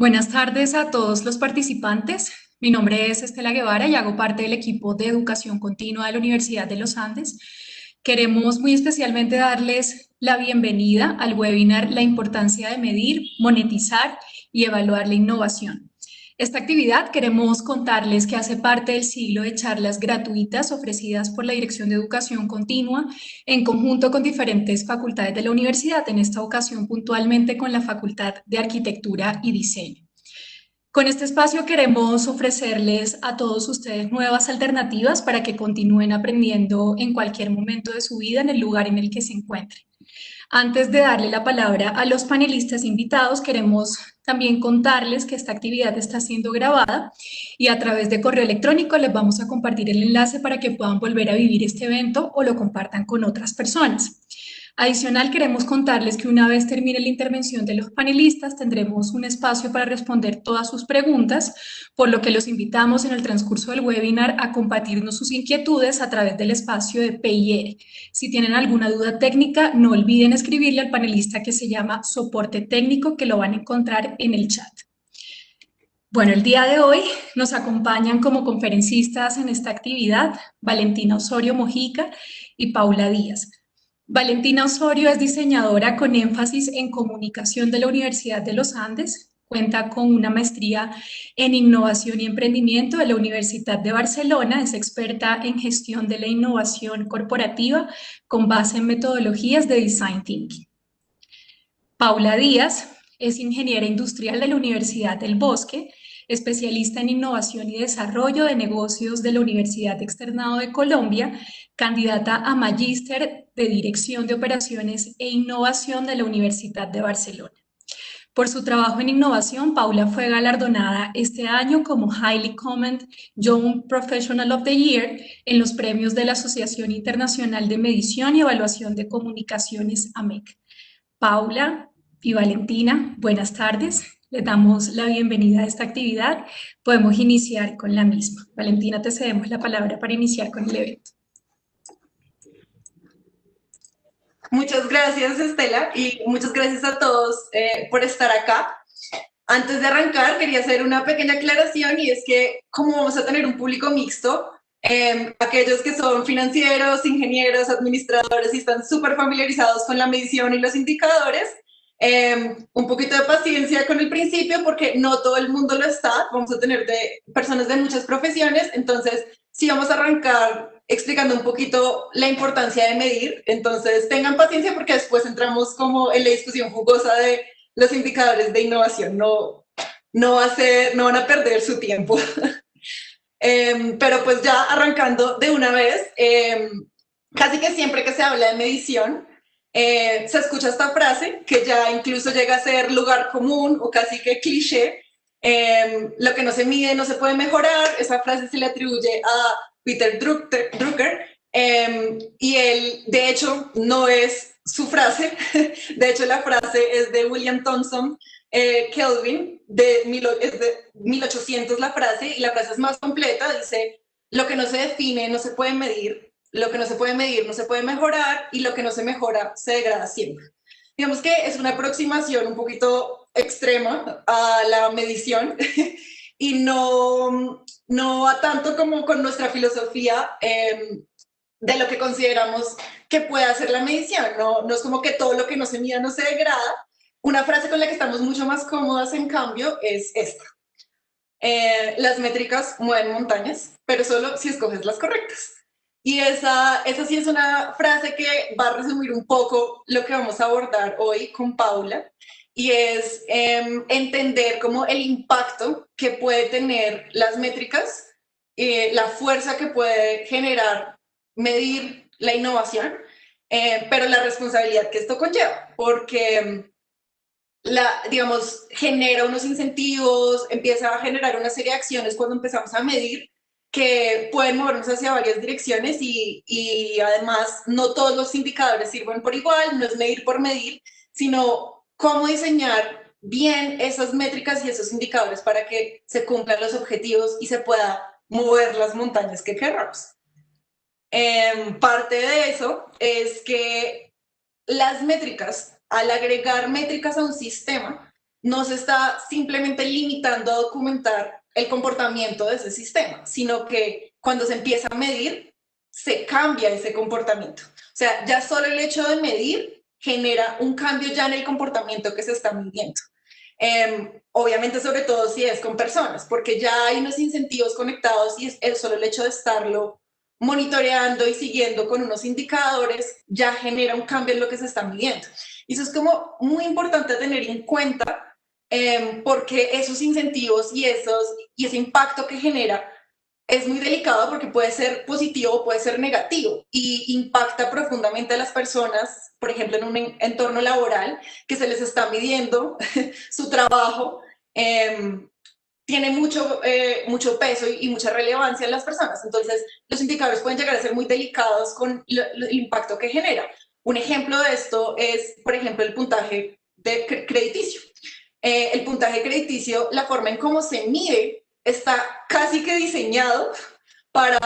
Buenas tardes a todos los participantes. Mi nombre es Estela Guevara y hago parte del equipo de educación continua de la Universidad de los Andes. Queremos muy especialmente darles la bienvenida al webinar La importancia de medir, monetizar y evaluar la innovación. Esta actividad queremos contarles que hace parte del ciclo de charlas gratuitas ofrecidas por la Dirección de Educación Continua en conjunto con diferentes facultades de la universidad, en esta ocasión puntualmente con la Facultad de Arquitectura y Diseño. Con este espacio queremos ofrecerles a todos ustedes nuevas alternativas para que continúen aprendiendo en cualquier momento de su vida en el lugar en el que se encuentren. Antes de darle la palabra a los panelistas invitados, queremos también contarles que esta actividad está siendo grabada y a través de correo electrónico les vamos a compartir el enlace para que puedan volver a vivir este evento o lo compartan con otras personas. Adicional, queremos contarles que una vez termine la intervención de los panelistas, tendremos un espacio para responder todas sus preguntas, por lo que los invitamos en el transcurso del webinar a compartirnos sus inquietudes a través del espacio de PIR. Si tienen alguna duda técnica, no olviden escribirle al panelista que se llama Soporte Técnico, que lo van a encontrar en el chat. Bueno, el día de hoy nos acompañan como conferencistas en esta actividad Valentina Osorio Mojica y Paula Díaz. Valentina Osorio es diseñadora con énfasis en comunicación de la Universidad de los Andes. Cuenta con una maestría en innovación y emprendimiento de la Universidad de Barcelona. Es experta en gestión de la innovación corporativa con base en metodologías de design thinking. Paula Díaz es ingeniera industrial de la Universidad del Bosque, especialista en innovación y desarrollo de negocios de la Universidad Externado de Colombia, candidata a magíster de Dirección de Operaciones e Innovación de la Universidad de Barcelona. Por su trabajo en innovación, Paula fue galardonada este año como Highly Comment Young Professional of the Year en los premios de la Asociación Internacional de Medición y Evaluación de Comunicaciones, AMEC. Paula y Valentina, buenas tardes. Les damos la bienvenida a esta actividad. Podemos iniciar con la misma. Valentina, te cedemos la palabra para iniciar con el evento. Muchas gracias, Estela, y muchas gracias a todos por estar acá. Antes de arrancar, quería hacer una pequeña aclaración y es que como vamos a tener un público mixto, aquellos que son financieros, ingenieros, administradores y están súper familiarizados con la medición y los indicadores, un poquito de paciencia con el principio porque no todo el mundo lo está, vamos a tener personas de muchas profesiones, entonces sí vamos a arrancar explicando un poquito la importancia de medir, entonces tengan paciencia porque después entramos como en la discusión jugosa de los indicadores de innovación, no van a perder su tiempo. Pero pues ya arrancando de una vez, casi que siempre que se habla de medición, se escucha esta frase que ya incluso llega a ser lugar común o casi que cliché, lo que no se mide no se puede mejorar, esa frase se le atribuye a Peter Drucker, y él de hecho no es su frase, de hecho la frase es de William Thomson Kelvin, es de 1800 la frase, y la frase es más completa, dice, lo que no se define no se puede medir, lo que no se puede medir no se puede mejorar, y lo que no se mejora se degrada siempre. Digamos que es una aproximación un poquito extrema a la medición y no va tanto como con nuestra filosofía de lo que consideramos que puede hacer la medición. No es como que todo lo que no se mida no se degrada. Una frase con la que estamos mucho más cómodas, en cambio, es esta. Las métricas mueven montañas, pero solo si escoges las correctas. Y esa sí es una frase que va a resumir un poco lo que vamos a abordar hoy con Paula, y es entender cómo el impacto que puede tener las métricas, la fuerza que puede generar medir la innovación, pero la responsabilidad que esto conlleva, porque digamos, genera unos incentivos, empieza a generar una serie de acciones cuando empezamos a medir que pueden movernos hacia varias direcciones y además no todos los indicadores sirven por igual, no es medir por medir, sino cómo diseñar bien esas métricas y esos indicadores para que se cumplan los objetivos y se pueda mover las montañas que querramos. Parte de eso es que las métricas, al agregar métricas a un sistema, no se está simplemente limitando a documentar el comportamiento de ese sistema, sino que cuando se empieza a medir, se cambia ese comportamiento. O sea, ya solo el hecho de medir genera un cambio ya en el comportamiento que se está midiendo. Obviamente, sobre todo si es con personas, porque ya hay unos incentivos conectados y es solo el hecho de estarlo monitoreando y siguiendo con unos indicadores ya genera un cambio en lo que se está midiendo. Y eso es como muy importante tener en cuenta porque esos incentivos y ese impacto que genera es muy delicado porque puede ser positivo o puede ser negativo y impacta profundamente a las personas, por ejemplo, en un entorno laboral que se les está midiendo su trabajo, tiene mucho peso y mucha relevancia en las personas. Entonces, los indicadores pueden llegar a ser muy delicados con el impacto que genera. Un ejemplo de esto es, por ejemplo, el puntaje crediticio. El puntaje crediticio, la forma en cómo se mide, está casi que diseñado para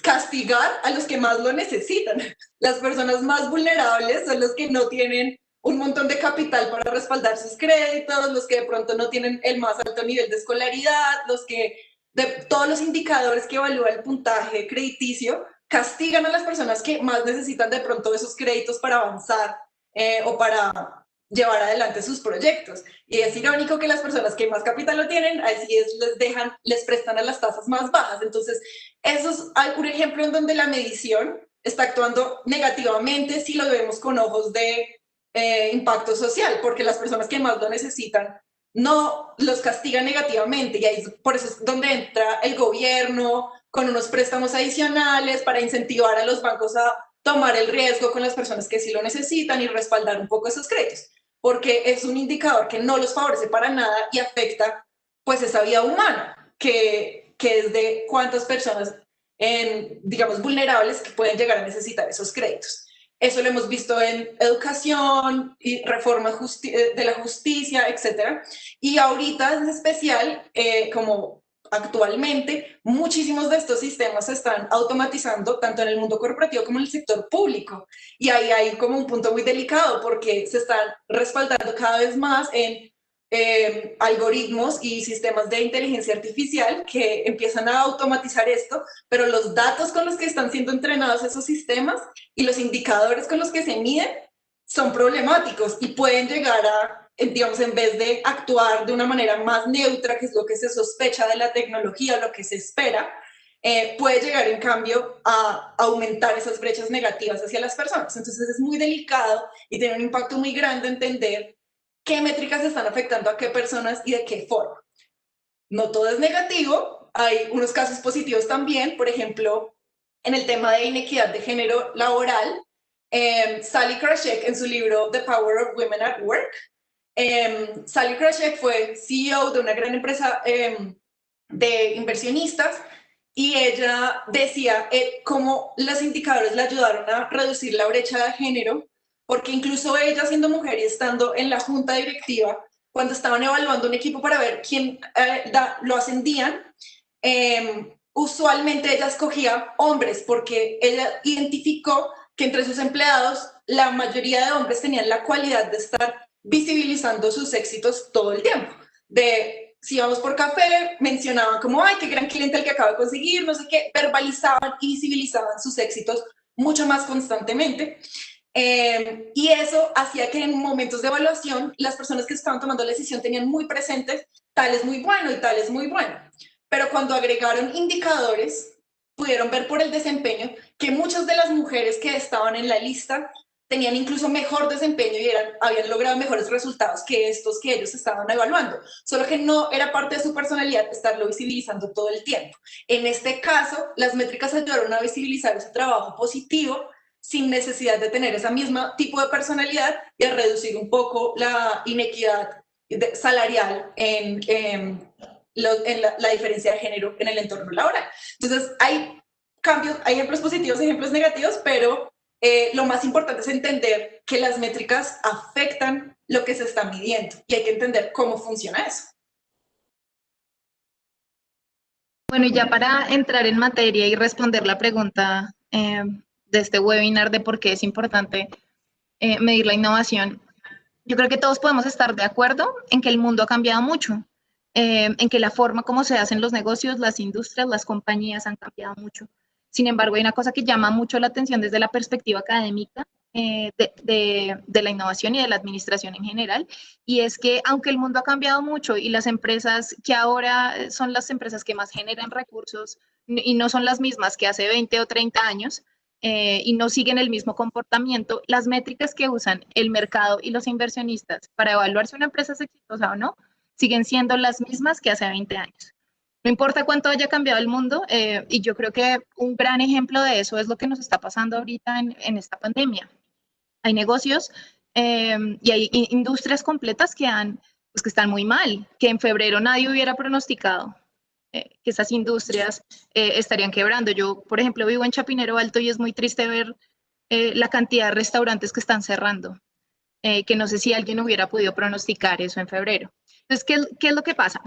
castigar a los que más lo necesitan. Las personas más vulnerables son los que no tienen un montón de capital para respaldar sus créditos, los que de pronto no tienen el más alto nivel de escolaridad, los que de todos los indicadores que evalúa el puntaje crediticio castigan a las personas que más necesitan de pronto esos créditos para avanzar o para llevar adelante sus proyectos. Y es irónico que las personas que más capital lo tienen, así es, les prestan a las tasas más bajas. Entonces, eso es un ejemplo en donde la medición está actuando negativamente si lo vemos con ojos de impacto social, porque las personas que más lo necesitan no los castigan negativamente y ahí por eso es donde entra el gobierno con unos préstamos adicionales para incentivar a los bancos a tomar el riesgo con las personas que sí lo necesitan y respaldar un poco esos créditos, porque es un indicador que no los favorece para nada y afecta pues esa vida humana, que es de cuántas personas, digamos, vulnerables que pueden llegar a necesitar esos créditos. Eso lo hemos visto en educación y reforma de la justicia, etcétera. Y ahorita en especial, como actualmente, muchísimos de estos sistemas se están automatizando tanto en el mundo corporativo como en el sector público. Y ahí hay como un punto muy delicado porque se están respaldando cada vez más en algoritmos y sistemas de inteligencia artificial que empiezan a automatizar esto, pero los datos con los que están siendo entrenados esos sistemas y los indicadores con los que se miden son problemáticos y pueden llegar a, digamos, en vez de actuar de una manera más neutra, que es lo que se sospecha de la tecnología, lo que se espera, puede llegar en cambio a aumentar esas brechas negativas hacia las personas. Entonces es muy delicado y tiene un impacto muy grande entender qué métricas están afectando a qué personas y de qué forma. No todo es negativo, hay unos casos positivos también, por ejemplo, en el tema de inequidad de género laboral, Sally Krawcheck en su libro The Power of Women at Work, Sally Krawcheck fue CEO de una gran empresa de inversionistas y ella decía cómo los indicadores le ayudaron a reducir la brecha de género, porque incluso ella siendo mujer y estando en la junta directiva, cuando estaban evaluando un equipo para ver quién lo ascendían, usualmente ella escogía hombres porque ella identificó que entre sus empleados la mayoría de hombres tenían la cualidad de estar visibilizando sus éxitos todo el tiempo. De si íbamos por café, mencionaban como, ay, qué gran cliente el que acabo de conseguir, no sé qué, verbalizaban y visibilizaban sus éxitos mucho más constantemente. Y eso hacía que en momentos de evaluación las personas que estaban tomando la decisión tenían muy presentes tal es muy bueno y tal es muy bueno. Pero cuando agregaron indicadores, pudieron ver por el desempeño que muchas de las mujeres que estaban en la lista tenían incluso mejor desempeño y habían logrado mejores resultados que estos que ellos estaban evaluando, solo que no era parte de su personalidad estarlo visibilizando todo el tiempo. En este caso, las métricas ayudaron a visibilizar ese trabajo positivo sin necesidad de tener ese mismo tipo de personalidad y a reducir un poco la inequidad salarial en la diferencia de género en el entorno laboral. Entonces, hay cambios, hay ejemplos positivos, ejemplos negativos, pero lo más importante es entender que las métricas afectan lo que se está midiendo y hay que entender cómo funciona eso. Bueno, y ya para entrar en materia y responder la pregunta de este webinar de por qué es importante medir la innovación, Yo creo que todos podemos estar de acuerdo en que el mundo ha cambiado mucho, en que la forma como se hacen los negocios, las industrias, las compañías han cambiado mucho. Sin embargo, hay una cosa que llama mucho la atención desde la perspectiva académica de la innovación y de la administración en general, y es que aunque el mundo ha cambiado mucho y las empresas que ahora son las empresas que más generan recursos y no son las mismas que hace 20 o 30 años, y no siguen el mismo comportamiento, las métricas que usan el mercado y los inversionistas para evaluar si una empresa es exitosa o no, siguen siendo las mismas que hace 20 años. No importa cuánto haya cambiado el mundo, y yo creo que un gran ejemplo de eso es lo que nos está pasando ahorita en esta pandemia. Hay negocios y hay industrias completas pues que están muy mal, que en febrero nadie hubiera pronosticado que esas industrias estarían quebrando. Yo, por ejemplo, vivo en Chapinero Alto y es muy triste ver la cantidad de restaurantes que están cerrando, que no sé si alguien hubiera podido pronosticar eso en febrero. Entonces, ¿qué es lo que pasa?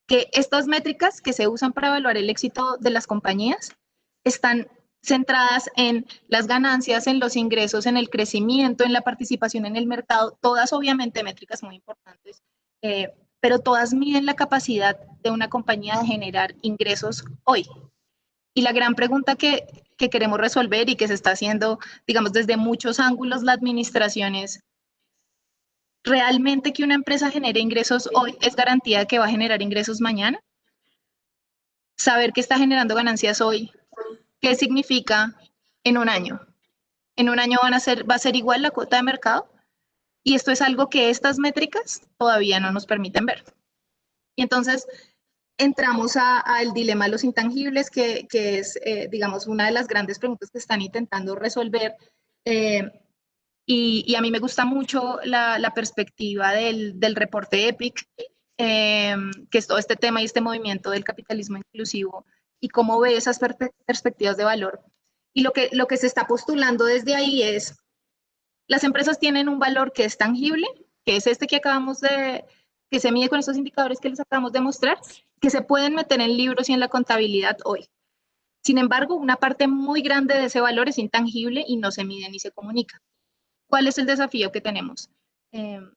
Que estas métricas que se usan para evaluar el éxito de las compañías están centradas en las ganancias, en los ingresos, en el crecimiento, en la participación en el mercado, todas obviamente métricas muy importantes, pero todas miden la capacidad de una compañía de generar ingresos hoy. Y la gran pregunta que queremos resolver y que se está haciendo, digamos, desde muchos ángulos la administración es, ¿realmente que una empresa genere ingresos hoy es garantía de que va a generar ingresos mañana? Saber que está generando ganancias hoy, ¿qué significa en un año? En un año va a ser igual la cuota de mercado, y esto es algo que estas métricas todavía no nos permiten ver. Y entonces entramos al dilema de los intangibles, que es, digamos, una de las grandes preguntas que están intentando resolver. Y a mí me gusta mucho la perspectiva del reporte EPIC, que es todo este tema y este movimiento del capitalismo inclusivo, y cómo ve esas perspectivas de valor. Y lo que se está postulando desde ahí es, las empresas tienen un valor que es tangible, que es este que se mide con estos indicadores que les acabamos de mostrar, que se pueden meter en libros y en la contabilidad hoy. Sin embargo, una parte muy grande de ese valor es intangible y no se mide ni se comunica. ¿Cuál es el desafío que tenemos?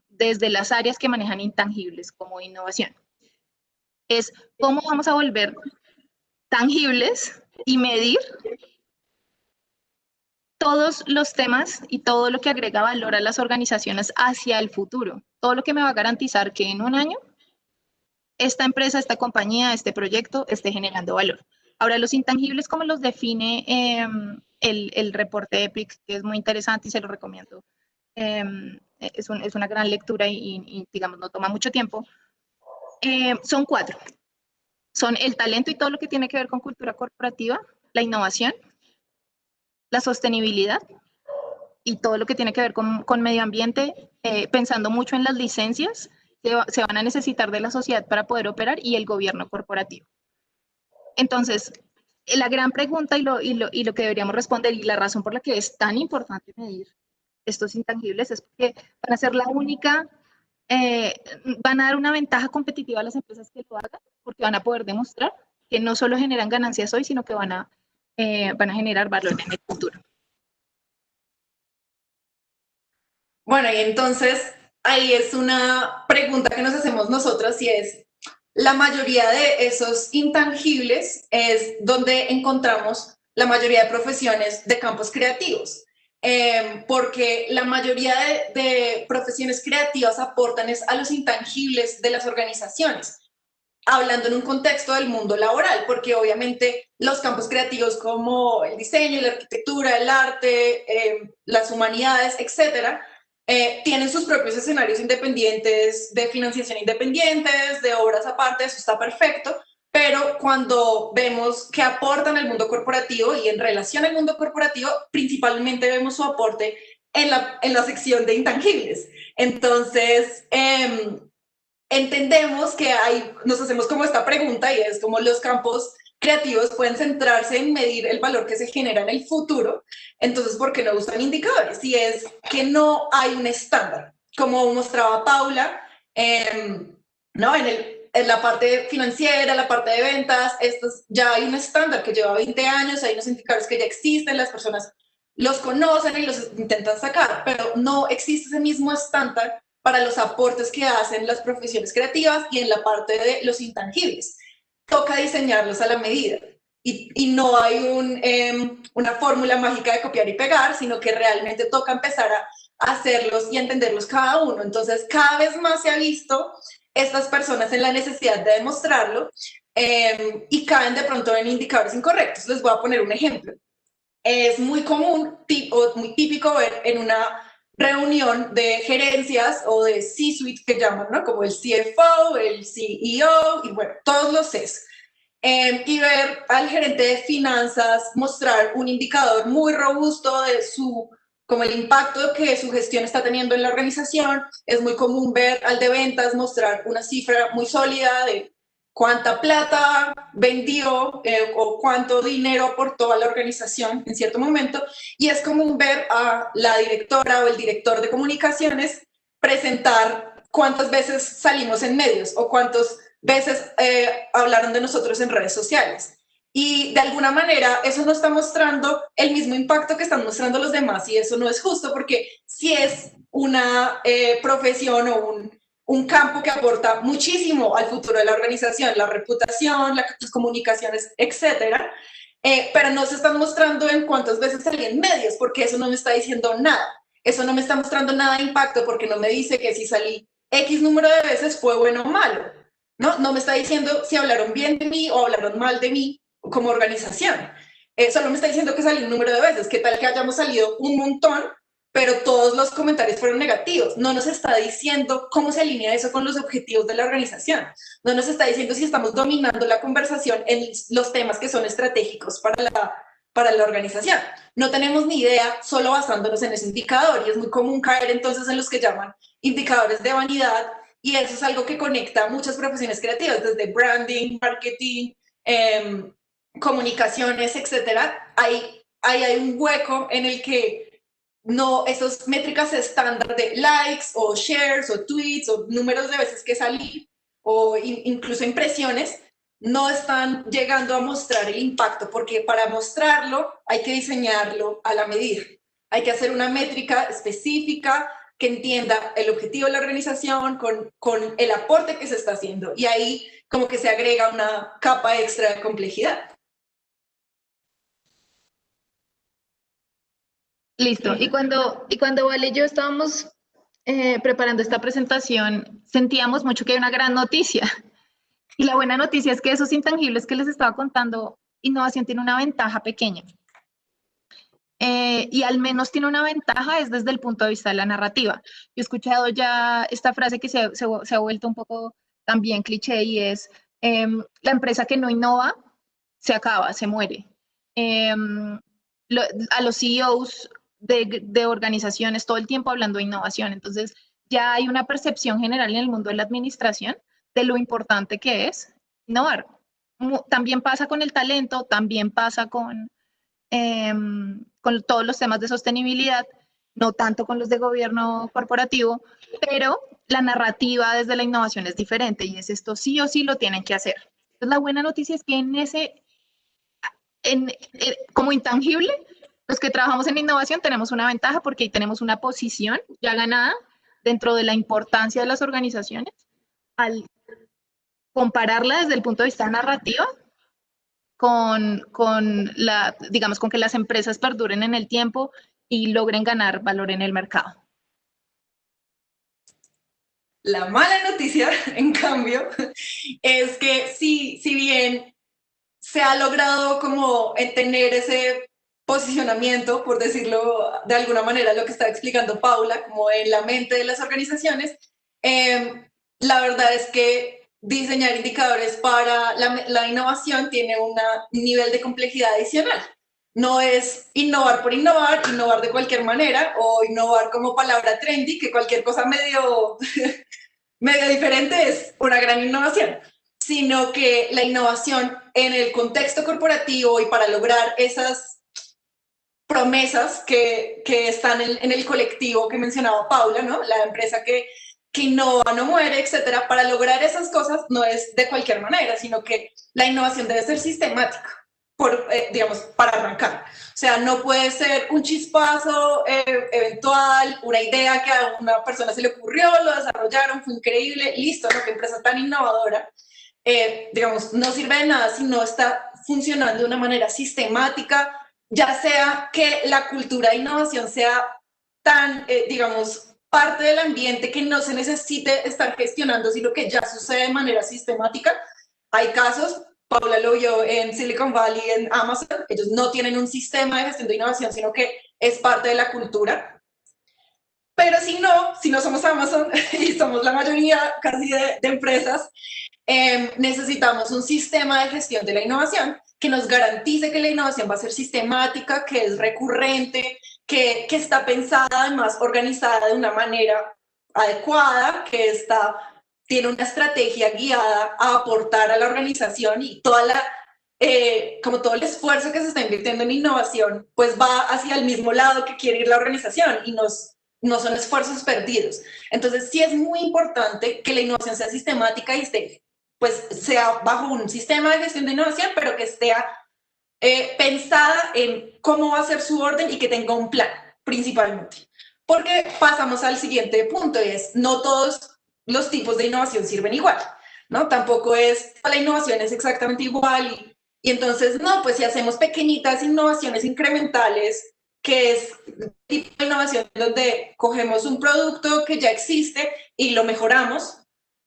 Desde las áreas que manejan intangibles como innovación. Es cómo vamos a volver tangibles y medir todos los temas y todo lo que agrega valor a las organizaciones hacia el futuro. Todo lo que me va a garantizar que en un año esta empresa, esta compañía, este proyecto esté generando valor. Ahora, los intangibles, ¿cómo los define el reporte EPIC? Que es muy interesante y se lo recomiendo. Es una gran lectura y, digamos, no toma mucho tiempo. Son 4. Son el talento y todo lo que tiene que ver con cultura corporativa, la innovación, la sostenibilidad y todo lo que tiene que ver con medio ambiente, pensando mucho en las licencias que se van a necesitar de la sociedad para poder operar, y el gobierno corporativo. Entonces, la gran pregunta y lo que deberíamos responder, y la razón por la que es tan importante medir estos intangibles, es porque van a ser la única, van a dar una ventaja competitiva a las empresas que lo hagan, porque van a poder demostrar que no solo generan ganancias hoy, sino que van a generar valor en el futuro. Bueno, y entonces ahí es una pregunta que nos hacemos nosotros, y es, la mayoría de esos intangibles es donde encontramos la mayoría de profesiones de campos creativos, porque la mayoría de profesiones creativas aportan a los intangibles de las organizaciones, hablando en un contexto del mundo laboral, porque obviamente los campos creativos como el diseño, la arquitectura, el arte, las humanidades, etcétera, tienen sus propios escenarios independientes, de financiación independientes, de obras aparte, eso está perfecto, pero cuando vemos que aportan al mundo corporativo y en relación al mundo corporativo, principalmente vemos su aporte en la sección de intangibles. Entonces, entendemos que nos hacemos como esta pregunta, y es como los campos creativos pueden centrarse en medir el valor que se genera en el futuro, entonces ¿por qué no usan indicadores? Y es que no hay un estándar, como mostraba Paula, ¿no? En la parte financiera, la parte de ventas, ya hay un estándar que lleva 20 años, hay unos indicadores que ya existen, las personas los conocen y los intentan sacar, pero no existe ese mismo estándar para los aportes que hacen las profesiones creativas y en la parte de los intangibles. Toca diseñarlos a la medida. Y no hay una fórmula mágica de copiar y pegar, sino que realmente toca empezar a hacerlos y entenderlos cada uno. Entonces, cada vez más se ha visto estas personas en la necesidad de demostrarlo y caen de pronto en indicadores incorrectos. Les voy a poner un ejemplo. Es muy común o muy típico ver en una reunión de gerencias o de C-suite que llaman, ¿no? Como el CFO, el CEO y bueno, todos los Cs. Y ver al gerente de finanzas mostrar un indicador muy robusto de como el impacto que su gestión está teniendo en la organización. Es muy común ver al de ventas mostrar una cifra muy sólida de cuánta plata vendió o cuánto dinero aportó a la organización en cierto momento. Y es común ver a la directora o el director de comunicaciones presentar cuántas veces salimos en medios o cuántas veces hablaron de nosotros en redes sociales. Y de alguna manera eso no está mostrando el mismo impacto que están mostrando los demás y eso no es justo porque si es una profesión o un campo que aporta muchísimo al futuro de la organización, la reputación, las comunicaciones, etcétera, pero no se están mostrando en cuántas veces salí en medios porque eso no me está diciendo nada. Eso no me está mostrando nada de impacto porque no me dice que si salí X número de veces fue bueno o malo. No me está diciendo si hablaron bien de mí o hablaron mal de mí como organización. Solo me está diciendo que salí un número de veces. ¿Qué tal que hayamos salido un montón, pero todos los comentarios fueron negativos? No nos está diciendo cómo se alinea eso con los objetivos de la organización. No nos está diciendo si estamos dominando la conversación en los temas que son estratégicos para la organización. No tenemos ni idea solo basándonos en ese indicador y es muy común caer entonces en los que llaman indicadores de vanidad y eso es algo que conecta muchas profesiones creativas, desde branding, marketing, comunicaciones, etcétera. Hay un hueco en el que no, esas métricas estándar de likes o shares o tweets o números de veces que salí o incluso impresiones no están llegando a mostrar el impacto, porque para mostrarlo hay que diseñarlo a la medida. Hay que hacer una métrica específica que entienda el objetivo de la organización con el aporte que se está haciendo. Y ahí como que se agrega una capa extra de complejidad. Listo. Y cuando Vale y yo estábamos preparando esta presentación, sentíamos mucho que hay una gran noticia. Y la buena noticia es que esos intangibles que les estaba contando, innovación tiene una ventaja pequeña. Y al menos tiene una ventaja es desde el punto de vista de la narrativa. Yo he escuchado ya esta frase que se ha vuelto un poco también cliché y es la empresa que no innova se acaba, se muere. A los CEOs de organizaciones todo el tiempo hablando de innovación. Entonces ya hay una percepción general en el mundo de la administración de lo importante que es innovar. También pasa con el talento, también pasa con todos los temas de sostenibilidad, no tanto con los de gobierno corporativo, pero la narrativa desde la innovación es diferente y es esto sí o sí lo tienen que hacer. Entonces, la buena noticia es que como intangible, los que trabajamos en innovación tenemos una ventaja porque ahí tenemos una posición ya ganada dentro de la importancia de las organizaciones al compararla desde el punto de vista narrativo digamos, con que las empresas perduren en el tiempo y logren ganar valor en el mercado. La mala noticia, en cambio, es que si bien se ha logrado como tener ese posicionamiento, por decirlo de alguna manera, lo que está explicando Paula, como en la mente de las organizaciones, la verdad es que diseñar indicadores para la innovación tiene un nivel de complejidad adicional. No es innovar por innovar de cualquier manera o innovar como palabra trendy, que cualquier cosa medio diferente es una gran innovación, sino que la innovación en el contexto corporativo y para lograr esas promesas que están en el colectivo que mencionaba Paula, ¿no? La empresa que innova, no muere, etcétera. Para lograr esas cosas no es de cualquier manera, sino que la innovación debe ser sistemática. digamos, para arrancar. O sea, no puede ser un chispazo eventual, una idea que a una persona se le ocurrió, lo desarrollaron, fue increíble, listo, ¿no? Qué empresa tan innovadora. Digamos, no sirve de nada si no está funcionando de una manera sistemática, ya sea que la cultura de innovación sea tan, digamos, parte del ambiente que no se necesite estar gestionando, sino que ya sucede de manera sistemática. Hay casos, Paula lo vio en Silicon Valley, en Amazon, ellos no tienen un sistema de gestión de innovación, sino que es parte de la cultura. Pero si no somos Amazon y somos la mayoría casi de empresas, necesitamos un sistema de gestión de la innovación que nos garantice que la innovación va a ser sistemática, que es recurrente, que está pensada, además organizada de una manera adecuada, que tiene una estrategia guiada a aportar a la organización y como todo el esfuerzo que se está invirtiendo en innovación, pues va hacia el mismo lado que quiere ir la organización y no son esfuerzos perdidos. Entonces, sí es muy importante que la innovación sea sistemática y pues sea bajo un sistema de gestión de innovación, pero que esté pensada en cómo va a ser su orden y que tenga un plan, principalmente. Porque pasamos al siguiente punto, y es, no todos los tipos de innovación sirven igual, ¿no? Tampoco la innovación es exactamente igual y entonces, no, pues si hacemos pequeñitas innovaciones incrementales, que es tipo de innovación donde cogemos un producto que ya existe y lo mejoramos,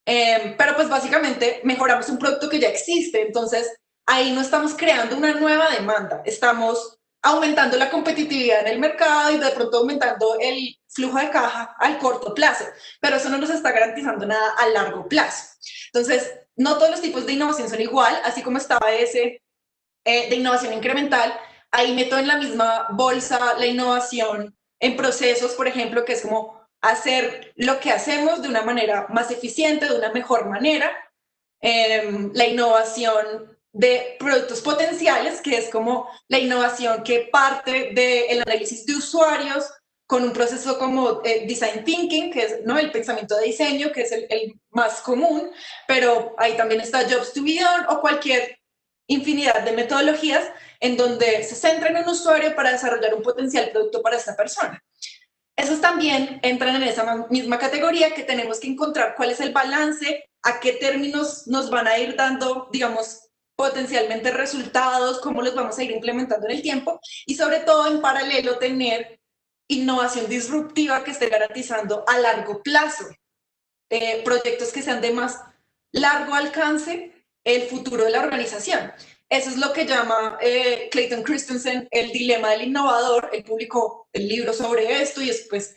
pero pues básicamente mejoramos un producto que ya existe, entonces ahí no estamos creando una nueva demanda, estamos aumentando la competitividad en el mercado y de pronto aumentando el flujo de caja al corto plazo, pero eso no nos está garantizando nada a largo plazo. Entonces, no todos los tipos de innovación son igual, así como estaba ese de innovación incremental, ahí meto en la misma bolsa la innovación en procesos, por ejemplo, que es como hacer lo que hacemos de una manera más eficiente, de una mejor manera. La innovación de productos potenciales, que es como la innovación que parte del análisis de usuarios con un proceso como design thinking, que es, ¿no?, el pensamiento de diseño, que es el más común, pero ahí también está jobs to be done o cualquier infinidad de metodologías en donde se centra en un usuario para desarrollar un potencial producto para esta persona. Esos también entran en esa misma categoría, que tenemos que encontrar cuál es el balance, a qué términos nos van a ir dando, digamos, potencialmente resultados, cómo los vamos a ir implementando en el tiempo y sobre todo en paralelo tener innovación disruptiva que esté garantizando a largo plazo proyectos que sean de más largo alcance el futuro de la organización. Eso es lo que llama Clayton Christensen el dilema del innovador. Él publicó el libro sobre esto y es pues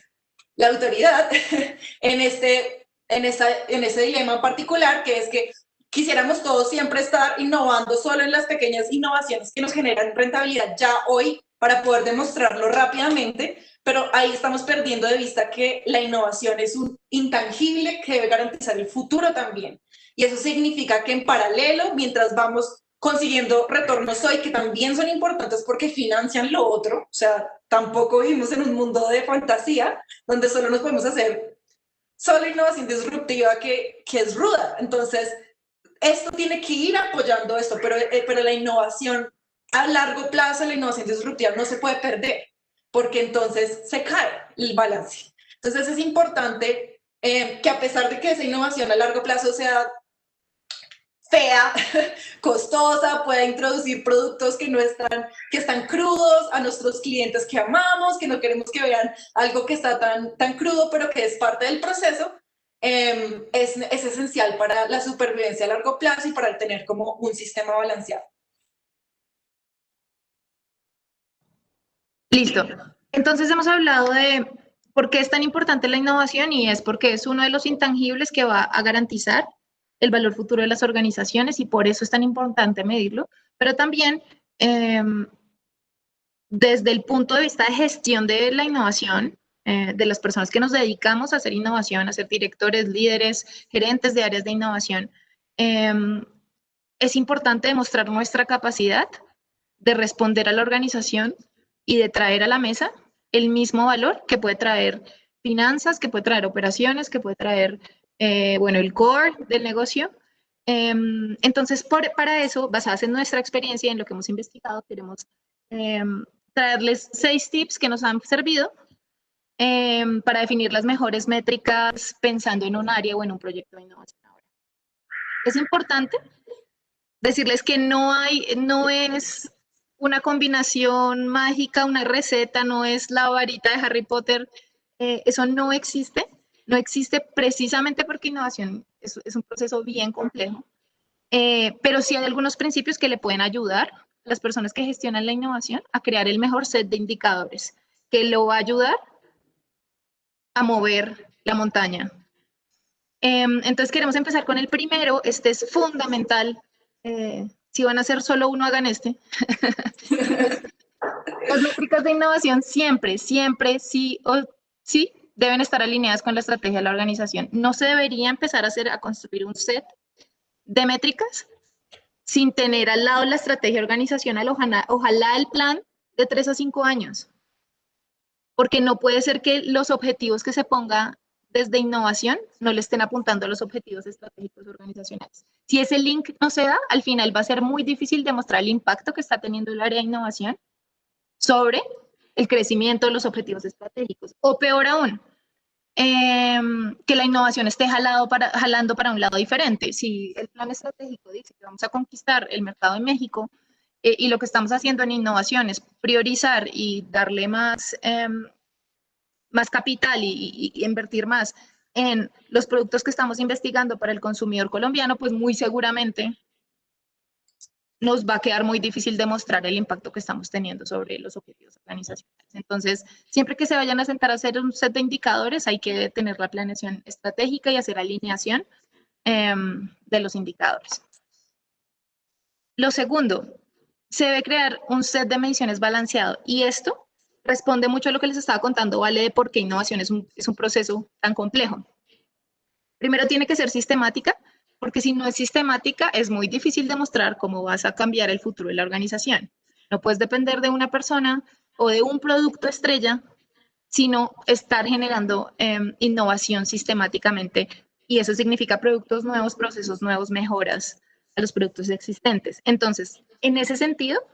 la autoridad en ese dilema en particular, que es que quisiéramos todos siempre estar innovando solo en las pequeñas innovaciones que nos generan rentabilidad ya hoy para poder demostrarlo rápidamente, pero ahí estamos perdiendo de vista que la innovación es un intangible que debe garantizar el futuro también. Y eso significa que en paralelo, mientras vamos consiguiendo retornos hoy, que también son importantes porque financian lo otro, o sea, tampoco vivimos en un mundo de fantasía donde solo nos podemos hacer solo innovación disruptiva que es ruda. Entonces, esto tiene que ir apoyando esto, pero la innovación a largo plazo, la innovación disruptiva no se puede perder, porque entonces se cae el balance. Entonces es importante que a pesar de que esa innovación a largo plazo sea fea, costosa, pueda introducir productos que están crudos a nuestros clientes que amamos, que no queremos que vean algo que está tan crudo, pero que es parte del proceso, es esencial para la supervivencia a largo plazo y para tener como un sistema balanceado. Listo. Entonces hemos hablado de por qué es tan importante la innovación y es porque es uno de los intangibles que va a garantizar el valor futuro de las organizaciones y por eso es tan importante medirlo, pero también desde el punto de vista de gestión de la innovación, de las personas que nos dedicamos a hacer innovación, a ser directores, líderes, gerentes de áreas de innovación, es importante demostrar nuestra capacidad de responder a la organización y de traer a la mesa el mismo valor que puede traer finanzas, que puede traer operaciones, que puede traer, el core del negocio, Entonces, para eso, basadas en nuestra experiencia y en lo que hemos investigado, queremos traerles 6 tips que nos han servido para definir las mejores métricas pensando en un área o en un proyecto de innovación ahora. Es importante decirles que no es una combinación mágica, una receta, no es la varita de Harry Potter, eso no existe. No existe precisamente porque innovación es un proceso bien complejo, pero sí hay algunos principios que le pueden ayudar a las personas que gestionan la innovación a crear el mejor set de indicadores que lo va a ayudar a mover la montaña. Entonces queremos empezar con el primero, este es fundamental. Si van a hacer solo uno, hagan este. Las métricas de innovación siempre, sí o sí, deben estar alineadas con la estrategia de la organización. No se debería empezar a construir un set de métricas sin tener al lado la estrategia organizacional, ojalá el plan de 3 a 5 años. Porque no puede ser que los objetivos que se ponga desde innovación no le estén apuntando a los objetivos estratégicos organizacionales. Si ese link no se da, al final va a ser muy difícil demostrar el impacto que está teniendo el área de innovación sobre el crecimiento de los objetivos estratégicos. O peor aún, que la innovación esté jalando para un lado diferente. Si el plan estratégico dice que vamos a conquistar el mercado de México y lo que estamos haciendo en innovación es priorizar y darle más capital y invertir más en los productos que estamos investigando para el consumidor colombiano, pues muy seguramente nos va a quedar muy difícil demostrar el impacto que estamos teniendo sobre los objetivos organizacionales. Entonces, siempre que se vayan a sentar a hacer un set de indicadores, hay que tener la planeación estratégica y hacer alineación de los indicadores. Lo segundo, se debe crear un set de mediciones balanceado y esto responde mucho a lo que les estaba contando, ¿vale? De por qué innovación es un proceso tan complejo. Primero tiene que ser sistemática, porque si no es sistemática, es muy difícil demostrar cómo vas a cambiar el futuro de la organización. No puedes depender de una persona o de un producto estrella, sino estar generando innovación sistemáticamente. Y eso significa productos nuevos, procesos nuevos, mejoras a los productos existentes. Entonces, en ese sentido,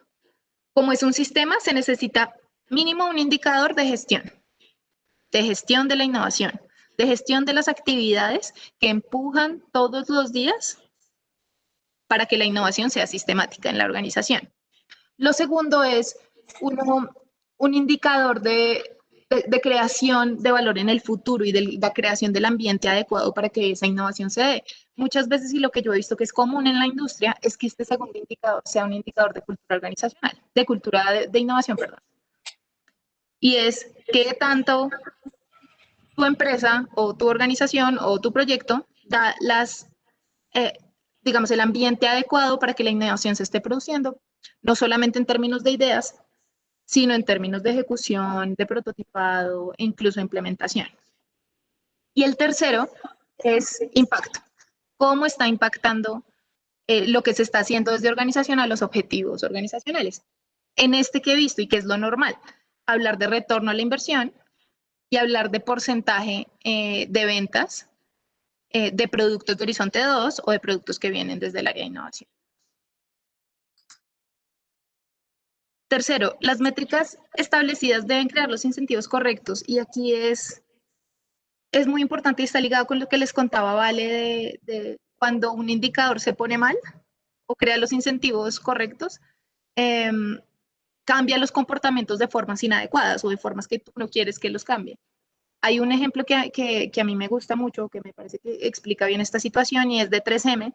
como es un sistema, se necesita mínimo un indicador de gestión de la innovación, de gestión de las actividades que empujan todos los días para que la innovación sea sistemática en la organización. Lo segundo es un indicador de creación de valor en el futuro y de la creación del ambiente adecuado para que esa innovación se dé. Muchas veces, y lo que yo he visto que es común en la industria, es que este segundo indicador sea un indicador de cultura organizacional, de cultura de innovación, perdón. Y es qué tanto tu empresa o tu organización o tu proyecto da digamos, el ambiente adecuado para que la innovación se esté produciendo, no solamente en términos de ideas, sino en términos de ejecución, de prototipado e incluso implementación. Y el tercero es impacto. ¿Cómo está impactando lo que se está haciendo desde organización a los objetivos organizacionales? En este que he visto y que es lo normal, hablar de retorno a la inversión y hablar de porcentaje de ventas de productos de Horizonte 2 o de productos que vienen desde el área de innovación. Tercero, las métricas establecidas deben crear los incentivos correctos y aquí es muy importante y está ligado con lo que les contaba Vale de cuando un indicador se pone mal o crea los incentivos correctos, cambia los comportamientos de formas inadecuadas o de formas que tú no quieres que los cambie. Hay un ejemplo que a mí me gusta mucho, que me parece que explica bien esta situación y es de 3M,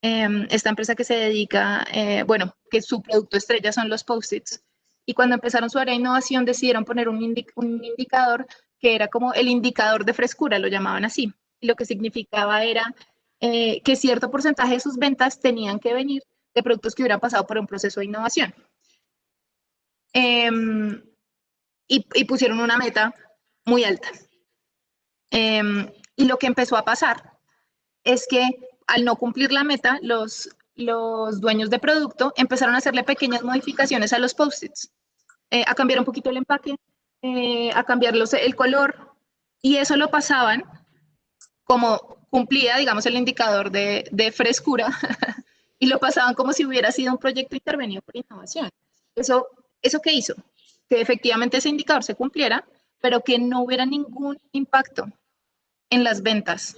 esta empresa que se dedica, bueno, que su producto estrella son los Post-its. Y cuando empezaron su área de innovación decidieron poner un indicador que era como el indicador de frescura, lo llamaban así. Y lo que significaba era que cierto porcentaje de sus ventas tenían que venir de productos que hubieran pasado por un proceso de innovación. Y pusieron una meta muy alta. Y lo que empezó a pasar es que al no cumplir la meta, los dueños de producto empezaron a hacerle pequeñas modificaciones a los Post-its, a cambiar un poquito el empaque, a cambiar el color, y eso lo pasaban como cumplía, digamos, el indicador de frescura y lo pasaban como si hubiera sido un proyecto intervenido por innovación. ¿Eso qué hizo? Que efectivamente ese indicador se cumpliera, pero que no hubiera ningún impacto en las ventas.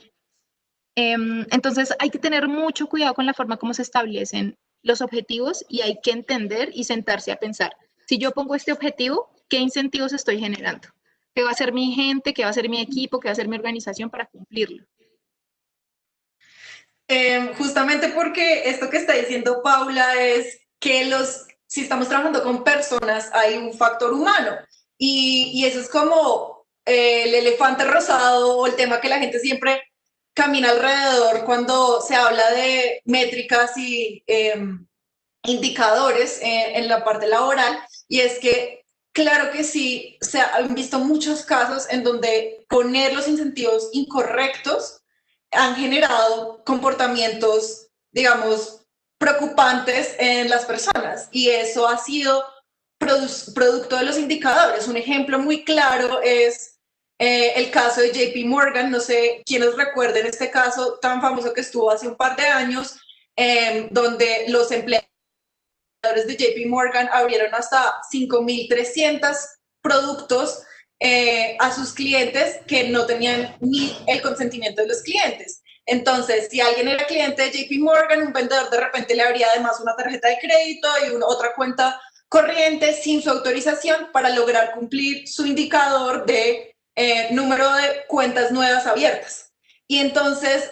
Entonces hay que tener mucho cuidado con la forma como se establecen los objetivos y hay que entender y sentarse a pensar. Si yo pongo este objetivo, ¿qué incentivos estoy generando? ¿Qué va a ser mi gente? ¿Qué va a ser mi equipo? ¿Qué va a ser mi organización para cumplirlo? Justamente porque esto que está diciendo Paula es que si estamos trabajando con personas, hay un factor humano. Y eso es como el elefante rosado o el tema que la gente siempre camina alrededor cuando se habla de métricas y indicadores en la parte laboral. Y es que, claro que sí, se han visto muchos casos en donde poner los incentivos incorrectos han generado comportamientos, digamos, preocupantes en las personas y eso ha sido producto de los indicadores. Un ejemplo muy claro es el caso de JP Morgan, no sé quiénes recuerden este caso tan famoso que estuvo hace un par de años, donde los empleadores de JP Morgan abrieron hasta 5.300 productos a sus clientes que no tenían ni el consentimiento de los clientes. Entonces, si alguien era cliente de JP Morgan, un vendedor de repente le abría además una tarjeta de crédito y otra cuenta corriente sin su autorización para lograr cumplir su indicador de número de cuentas nuevas abiertas. Y entonces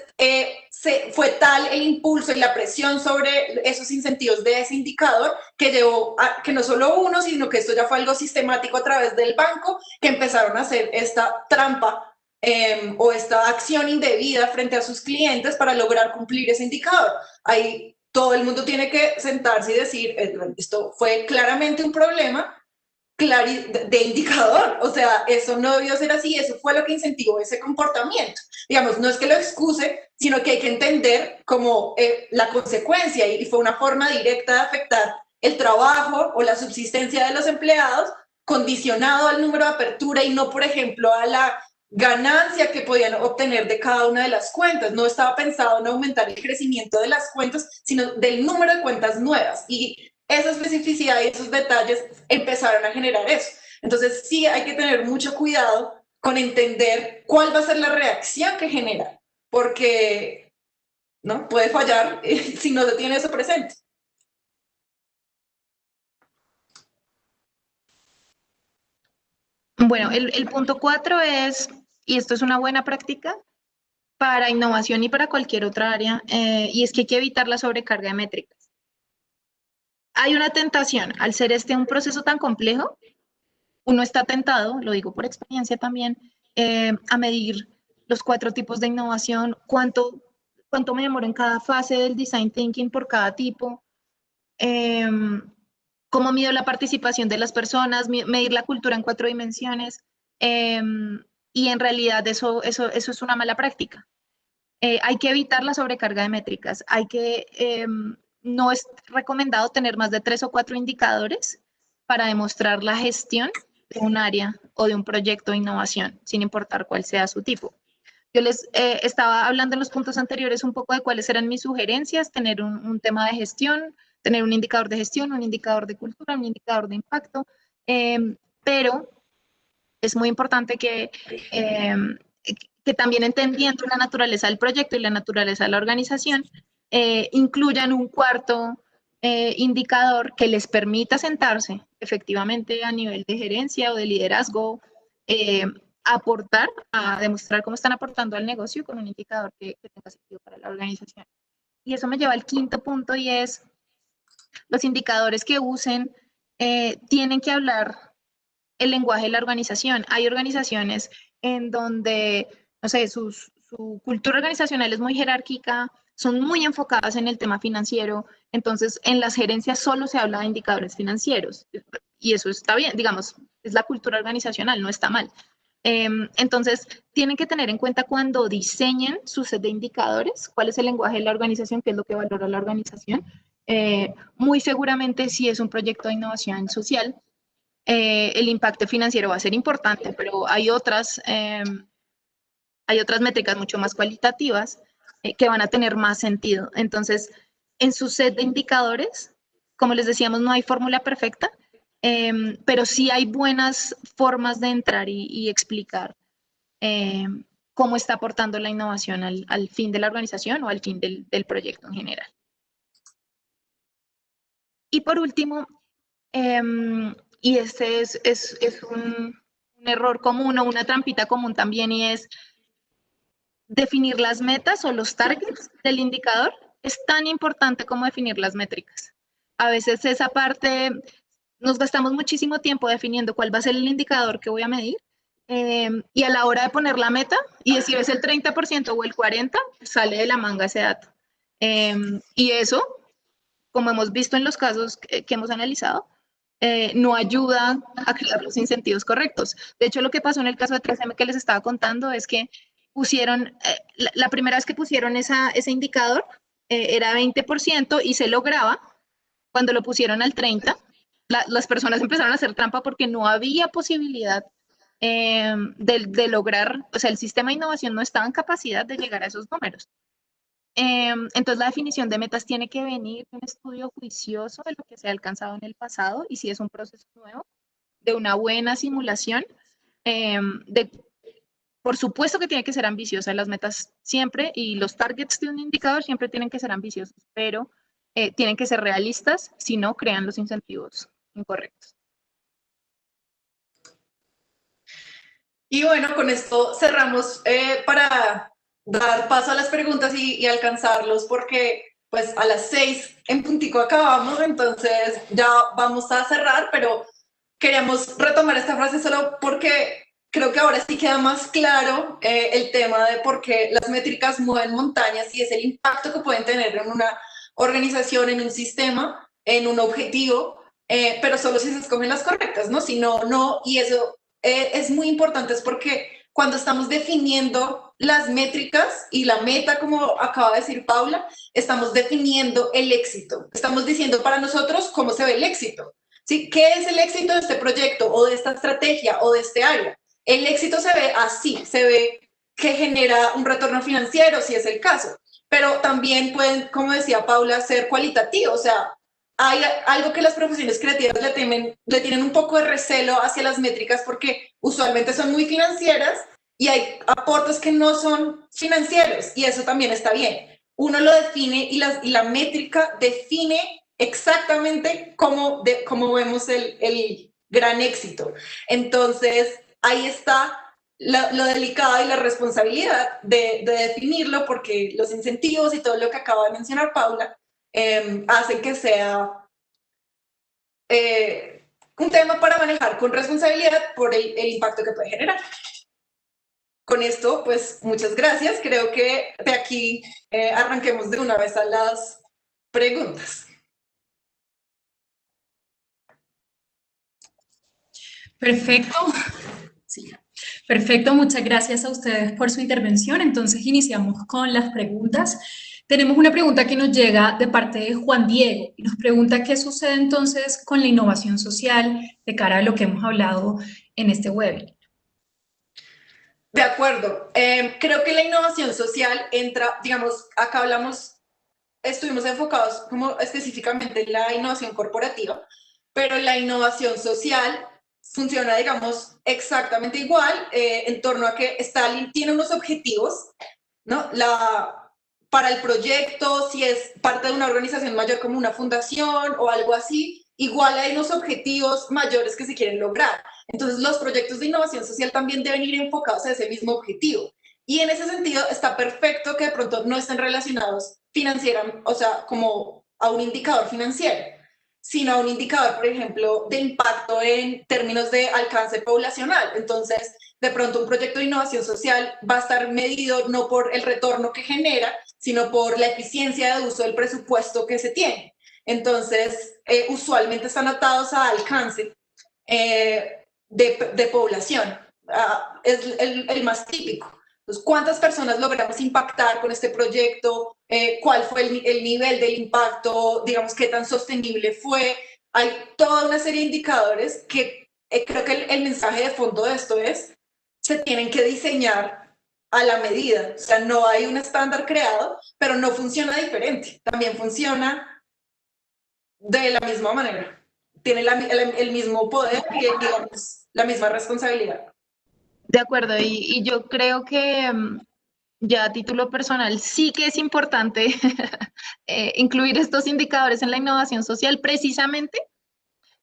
fue tal el impulso y la presión sobre esos incentivos de ese indicador que llevó a que no solo uno, sino que esto ya fue algo sistemático a través del banco, que empezaron a hacer esta trampa o esta acción indebida frente a sus clientes para lograr cumplir ese indicador. Ahí todo el mundo tiene que sentarse y decir, esto fue claramente un problema de indicador, o sea, eso no debió ser así, eso fue lo que incentivó ese comportamiento. Digamos, no es que lo excuse, sino que hay que entender como la consecuencia y fue una forma directa de afectar el trabajo o la subsistencia de los empleados condicionado al número de apertura y no, por ejemplo, a la ganancia que podían obtener de cada una de las cuentas. No estaba pensado en aumentar el crecimiento de las cuentas, sino del número de cuentas nuevas. Y esa especificidad y esos detalles empezaron a generar eso. Entonces sí hay que tener mucho cuidado con entender cuál va a ser la reacción que genera, porque ¿no? Puede fallar si no se tiene eso presente. Bueno, el punto 4 es, y esto es una buena práctica para innovación y para cualquier otra área, y es que hay que evitar la sobrecarga de métricas. Hay una tentación, al ser este un proceso tan complejo, uno está tentado, lo digo por experiencia también, a medir los 4 tipos de innovación, cuánto me demoro en cada fase del design thinking por cada tipo, cómo mido la participación de las personas, medir la cultura en 4 dimensiones, y en realidad eso es una mala práctica. Hay que evitar la sobrecarga de métricas, no es recomendado tener más de 3 o 4 indicadores para demostrar la gestión de un área o de un proyecto de innovación, sin importar cuál sea su tipo. Yo les estaba hablando en los puntos anteriores un poco de cuáles eran mis sugerencias, tener un tema de gestión, tener un indicador de gestión, un indicador de cultura, un indicador de impacto, pero es muy importante que también entendiendo la naturaleza del proyecto y la naturaleza de la organización, incluyan un cuarto indicador que les permita sentarse efectivamente a nivel de gerencia o de liderazgo, aportar, a demostrar cómo están aportando al negocio con un indicador que tenga sentido para la organización. Y eso me lleva al quinto punto y es los indicadores que usen tienen que hablar el lenguaje de la organización. Hay organizaciones en donde, no sé, su cultura organizacional es muy jerárquica, son muy enfocadas en el tema financiero, entonces en las gerencias solo se habla de indicadores financieros y eso está bien, digamos, es la cultura organizacional, no está mal. Entonces, tienen que tener en cuenta cuando diseñen su set de indicadores, cuál es el lenguaje de la organización, qué es lo que valora la organización. Muy seguramente, si es un proyecto de innovación social, el impacto financiero va a ser importante, pero hay otras hay otras métricas mucho más cualitativas que van a tener más sentido. Entonces, en su set de indicadores, como les decíamos, no hay fórmula perfecta, pero sí hay buenas formas de entrar y explicar eh, cómo está aportando la innovación al fin de la organización o al fin del proyecto en general. Y por último, y este es un error común o una trampita común también, y es definir las metas o los targets del indicador es tan importante como definir las métricas. A veces esa parte nos gastamos muchísimo tiempo definiendo cuál va a ser el indicador que voy a medir y a la hora de poner la meta y decir es el 30% o el 40%, sale de la manga ese dato. Y eso, como hemos visto en los casos que hemos analizado, no ayuda a crear los incentivos correctos. De hecho, lo que pasó en el caso de 3M que les estaba contando es que pusieron, la primera vez que pusieron ese indicador era 20% y se lograba. Cuando lo pusieron al 30%, las personas empezaron a hacer trampa porque no había posibilidad de lograr, o sea, el sistema de innovación no estaba en capacidad de llegar a esos números. Entonces, la definición de metas tiene que venir de un estudio juicioso de lo que se ha alcanzado en el pasado y si es un proceso nuevo, de una buena simulación, de, por supuesto que tiene que ser ambiciosa las metas siempre y los targets de un indicador siempre tienen que ser ambiciosos, pero tienen que ser realistas, si no crean los incentivos incorrectos. Y bueno, con esto cerramos para dar paso a las preguntas y alcanzarlos, porque pues a las 6 en puntico acabamos, entonces ya vamos a cerrar, pero queríamos retomar esta frase solo porque creo que ahora sí queda más claro el tema de por qué las métricas mueven montañas y es el impacto que pueden tener en una organización, en un sistema, en un objetivo, pero solo si se escogen las correctas, ¿no? Si no, no, y eso es muy importante, es porque cuando estamos definiendo las métricas y la meta, como acaba de decir Paula, estamos definiendo el éxito. Estamos diciendo para nosotros cómo se ve el éxito. ¿Sí? ¿Qué es el éxito de este proyecto o de esta estrategia o de este área? El éxito se ve así, se ve que genera un retorno financiero, si es el caso, pero también pueden, como decía Paula, ser cualitativos, o sea, hay algo que las profesiones creativas le tienen un poco de recelo hacia las métricas porque usualmente son muy financieras y hay aportes que no son financieros y eso también está bien. Uno lo define y la métrica define exactamente cómo vemos el gran éxito. Entonces, ahí está lo delicado y la responsabilidad de definirlo porque los incentivos y todo lo que acaba de mencionar Paula hacen que sea un tema para manejar con responsabilidad por el impacto que puede generar. Con esto, pues, muchas gracias. Creo que de aquí arranquemos de una vez a las preguntas. Perfecto. Sí. Perfecto, muchas gracias a ustedes por su intervención. Entonces iniciamos con las preguntas. Tenemos una pregunta que nos llega de parte de Juan Diego y nos pregunta qué sucede entonces con la innovación social de cara a lo que hemos hablado en este webinar. De acuerdo. Creo que la innovación social entra, digamos, acá estuvimos enfocados como específicamente en la innovación corporativa, pero la innovación social funciona, digamos, exactamente igual en torno a que tiene unos objetivos, ¿no? Para el proyecto, si es parte de una organización mayor como una fundación o algo así, igual hay unos objetivos mayores que se quieren lograr. Entonces, los proyectos de innovación social también deben ir enfocados a ese mismo objetivo. Y en ese sentido está perfecto que de pronto no estén relacionados financieramente, o sea, como a un indicador financiero, sino a un indicador, por ejemplo, de impacto en términos de alcance poblacional. Entonces, de pronto un proyecto de innovación social va a estar medido no por el retorno que genera, sino por la eficiencia de uso del presupuesto que se tiene. Entonces, usualmente están atados a alcance de población. Es el más típico. Entonces, ¿cuántas personas logramos impactar con este proyecto? ¿Cuál fue el nivel del impacto? Digamos, ¿qué tan sostenible fue? Hay toda una serie de indicadores que creo que el mensaje de fondo de esto es, se tienen que diseñar a la medida. O sea, no hay un estándar creado, pero no funciona diferente. También funciona de la misma manera. Tiene el mismo poder y, digamos, la misma responsabilidad. De acuerdo, y yo creo que ya a título personal sí que es importante incluir estos indicadores en la innovación social precisamente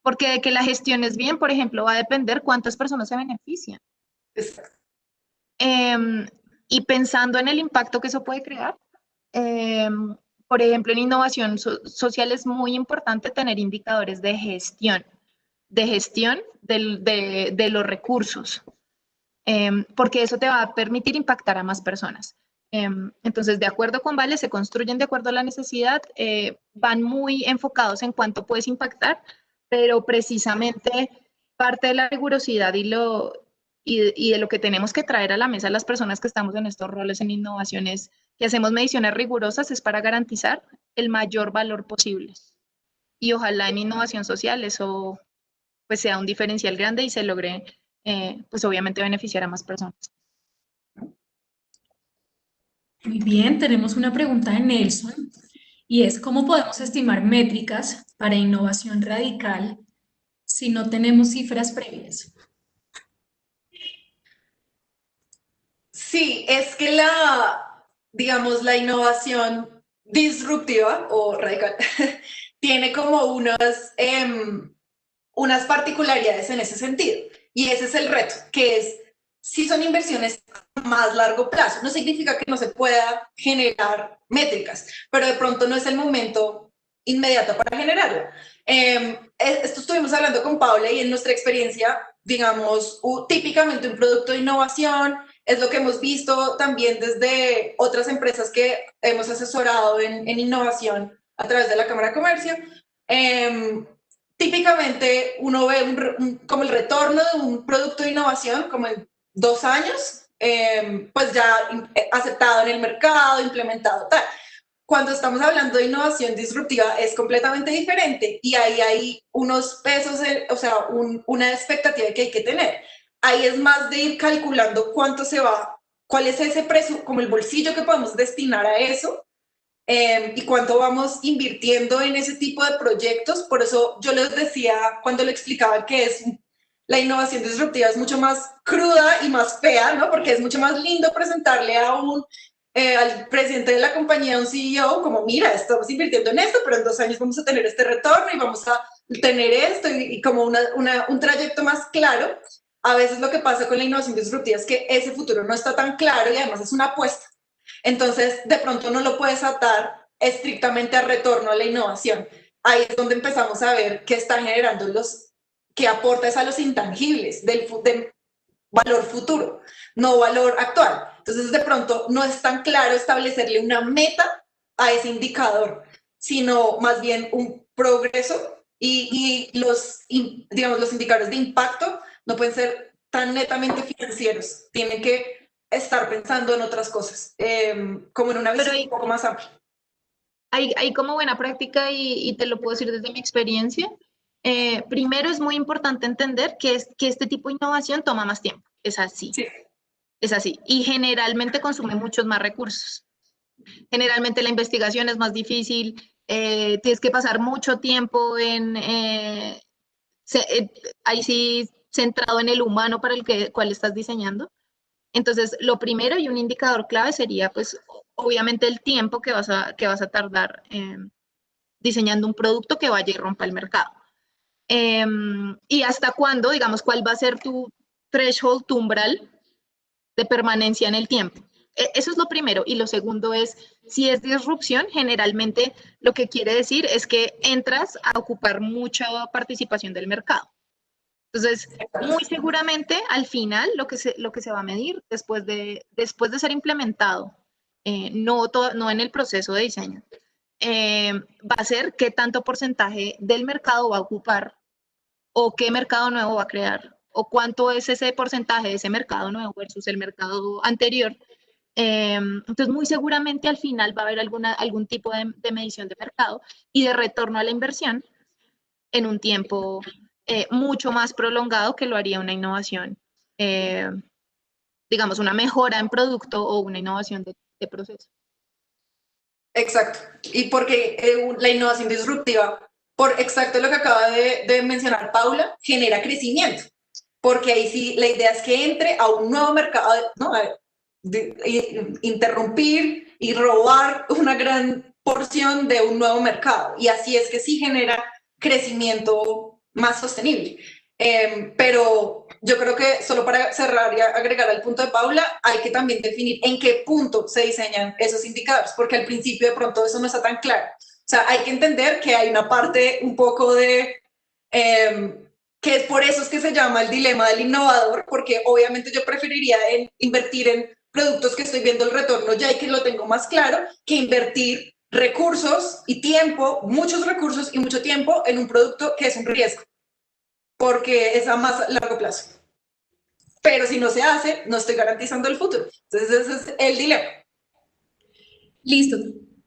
porque de que la gestiones bien, por ejemplo, va a depender cuántas personas se benefician. Exacto. Y pensando en el impacto que eso puede crear, por ejemplo, en innovación social es muy importante tener indicadores de gestión de los recursos, porque eso te va a permitir impactar a más personas. Entonces, de acuerdo con Vale, se construyen de acuerdo a la necesidad, van muy enfocados en cuánto puedes impactar, pero precisamente parte de la rigurosidad y de lo que tenemos que traer a la mesa las personas que estamos en estos roles en innovaciones, que hacemos mediciones rigurosas, es para garantizar el mayor valor posible. Y ojalá en innovación social eso pues sea un diferencial grande y se logre, pues obviamente beneficiar a más personas. Muy bien, tenemos una pregunta de Nelson y es ¿cómo podemos estimar métricas para innovación radical si no tenemos cifras previas? Sí, es que digamos, la innovación disruptiva o radical tiene como unas particularidades en ese sentido. Y ese es el reto, que es, si son inversiones a más largo plazo, no significa que no se pueda generar métricas, pero de pronto no es el momento inmediato para generarlo. Esto estuvimos hablando con Paula y en nuestra experiencia, digamos, típicamente un producto de innovación es lo que hemos visto también desde otras empresas que hemos asesorado en innovación a través de la Cámara de Comercio. Típicamente uno ve como el retorno de un producto de innovación como en 2 años, pues ya aceptado en el mercado, implementado tal. Cuando estamos hablando de innovación disruptiva es completamente diferente y ahí hay unos pesos, o sea, una expectativa que hay que tener. Ahí es más de ir calculando cuánto se va, cuál es ese precio, como el bolsillo que podemos destinar a eso, y cuánto vamos invirtiendo en ese tipo de proyectos. Por eso yo les decía cuando le explicaba que la innovación disruptiva es mucho más cruda y más fea, ¿no? Porque es mucho más lindo presentarle al presidente de la compañía, a un CEO, como mira, estamos invirtiendo en esto, pero en 2 años vamos a tener este retorno y vamos a tener esto y como un trayecto más claro. A veces lo que pasa con la innovación disruptiva es que ese futuro no está tan claro y además es una apuesta. Entonces, de pronto no lo puedes atar estrictamente al retorno a la innovación. Ahí es donde empezamos a ver qué están generando qué aporta a los intangibles del valor futuro, no valor actual. Entonces, de pronto no es tan claro establecerle una meta a ese indicador, sino más bien un progreso digamos, los indicadores de impacto no pueden ser tan netamente financieros, tienen que estar pensando en otras cosas, como en una visión un poco más amplia. Hay como buena práctica y te lo puedo decir desde mi experiencia. Primero es muy importante entender que este tipo de innovación toma más tiempo. Es así. Sí. Es así. Y generalmente consume muchos más recursos. Generalmente la investigación es más difícil. Tienes que pasar mucho tiempo ahí sí centrado en el humano para cual estás diseñando. Entonces, lo primero y un indicador clave sería, pues, obviamente el tiempo que vas a tardar diseñando un producto que vaya y rompa el mercado. Y hasta cuándo, digamos, cuál va a ser tu threshold, tu umbral de permanencia en el tiempo. Eso es lo primero. Y lo segundo es, si es disrupción, generalmente lo que quiere decir es que entras a ocupar mucha participación del mercado. Entonces, muy seguramente al final lo que se va a medir después de ser implementado, no en el proceso de diseño, va a ser qué tanto porcentaje del mercado va a ocupar o qué mercado nuevo va a crear o cuánto es ese porcentaje de ese mercado nuevo versus el mercado anterior. Entonces, muy seguramente al final va a haber algún tipo de medición de mercado y de retorno a la inversión en un tiempo mucho más prolongado que lo haría una innovación, digamos, una mejora en producto o una innovación de proceso. Exacto. Y porque la innovación disruptiva, por exacto lo que acaba de mencionar Paula, genera crecimiento. Porque ahí sí, la idea es que entre a un nuevo mercado, ¿no? Interrumpir y robar una gran porción de un nuevo mercado. Y así es que sí genera crecimiento más sostenible. Pero yo creo que solo para cerrar y agregar al punto de Paula, hay que también definir en qué punto se diseñan esos indicadores, porque al principio de pronto eso no está tan claro. O sea, hay que entender que hay una parte un poco de... que es por eso es que se llama el dilema del innovador, porque obviamente yo preferiría invertir en productos que estoy viendo el retorno ya y que lo tengo más claro, que invertir recursos y tiempo, muchos recursos y mucho tiempo en un producto que es un riesgo, porque es a más largo plazo. Pero si no se hace, no estoy garantizando el futuro. Entonces ese es el dilema. Listo.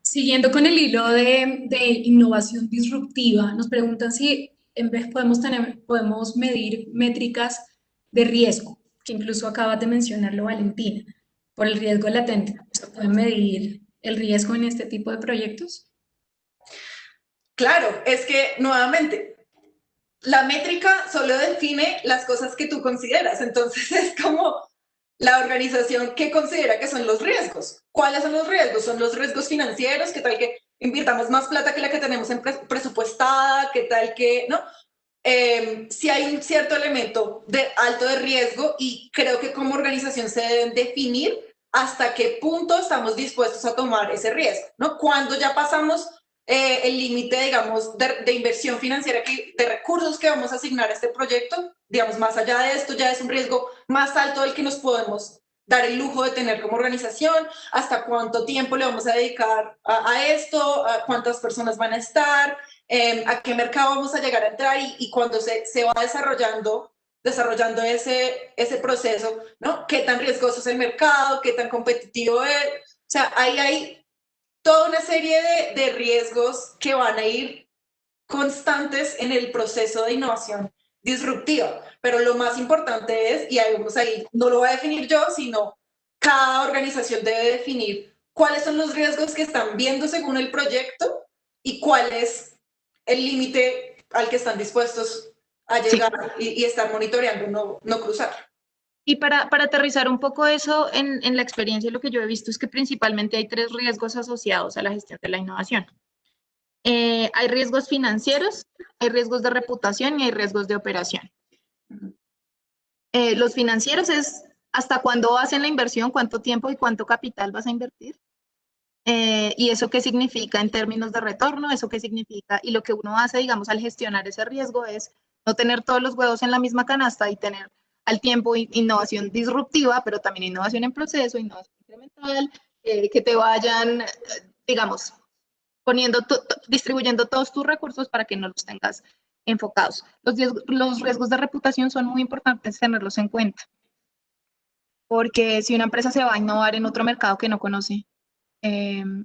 Siguiendo con el hilo de innovación disruptiva, nos preguntan si en vez podemos medir métricas de riesgo, que incluso acabas de mencionarlo, Valentina, por el riesgo latente. ¿Se puede medir el riesgo en este tipo de proyectos? Claro, es que nuevamente, la métrica solo define las cosas que tú consideras. Entonces es como la organización que considera que son los riesgos. ¿Cuáles son los riesgos? Son los riesgos financieros, ¿qué tal que invirtamos más plata que la que tenemos en presupuestada? ¿Qué tal que, no? Si hay un cierto elemento de alto de riesgo y creo que como organización se deben definir hasta qué punto estamos dispuestos a tomar ese riesgo, ¿no? Cuando ya pasamos el límite, digamos, de inversión financiera, de recursos que vamos a asignar a este proyecto, digamos, más allá de esto ya es un riesgo más alto del que nos podemos dar el lujo de tener como organización, hasta cuánto tiempo le vamos a dedicar a esto, a cuántas personas van a estar, a qué mercado vamos a llegar a entrar y cuando se va desarrollando ese proceso, ¿no? ¿Qué tan riesgoso es el mercado? ¿Qué tan competitivo es? O sea, ahí hay toda una serie de riesgos que van a ir constantes en el proceso de innovación disruptiva. Pero lo más importante es, y ahí no lo voy a definir yo, sino cada organización debe definir cuáles son los riesgos que están viendo según el proyecto y cuál es el límite al que están dispuestos a llegar y estar monitoreando, no cruzar. Y para aterrizar un poco eso en la experiencia, lo que yo he visto es que principalmente hay 3 riesgos asociados a la gestión de la innovación. Hay riesgos financieros, hay riesgos de reputación y hay riesgos de operación. Los financieros es hasta cuándo hacen la inversión, cuánto tiempo y cuánto capital vas a invertir. Y eso qué significa en términos de retorno, eso qué significa. Y lo que uno hace, digamos, al gestionar ese riesgo es no tener todos los huevos en la misma canasta y tener al tiempo innovación disruptiva, pero también innovación en proceso, innovación incremental, que te vayan, digamos, distribuyendo todos tus recursos para que no los tengas enfocados. Los riesgos de reputación son muy importantes tenerlos en cuenta, porque si una empresa se va a innovar en otro mercado que no conoce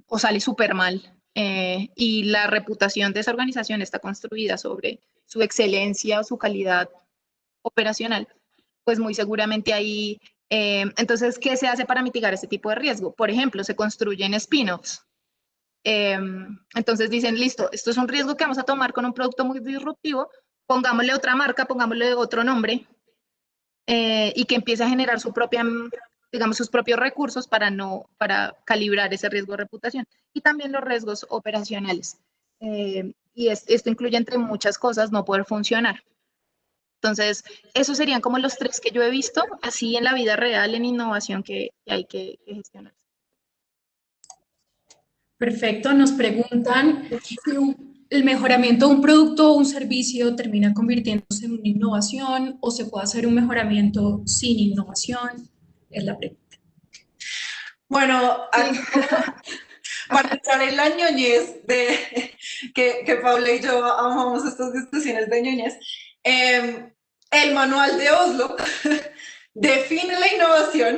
o sale súper mal y la reputación de esa organización está construida sobre su excelencia o su calidad operacional, pues muy seguramente ahí, entonces, ¿qué se hace para mitigar ese tipo de riesgo? Por ejemplo, se construyen spin-offs. Entonces dicen, listo, esto es un riesgo que vamos a tomar con un producto muy disruptivo, pongámosle otra marca, pongámosle otro nombre y que empiece a generar su propia, digamos, sus propios recursos para calibrar ese riesgo de reputación y también los riesgos operacionales. Y esto incluye, entre muchas cosas, no poder funcionar. Entonces, esos serían como los 3 que yo he visto así en la vida real, en innovación que hay que gestionar. Perfecto, nos preguntan si el mejoramiento de un producto o un servicio termina convirtiéndose en una innovación o se puede hacer un mejoramiento sin innovación. Es la pregunta. Bueno, para entrar en la ñoñez que Paula y yo amamos estas discusiones de ñoñez, el manual de Oslo define la innovación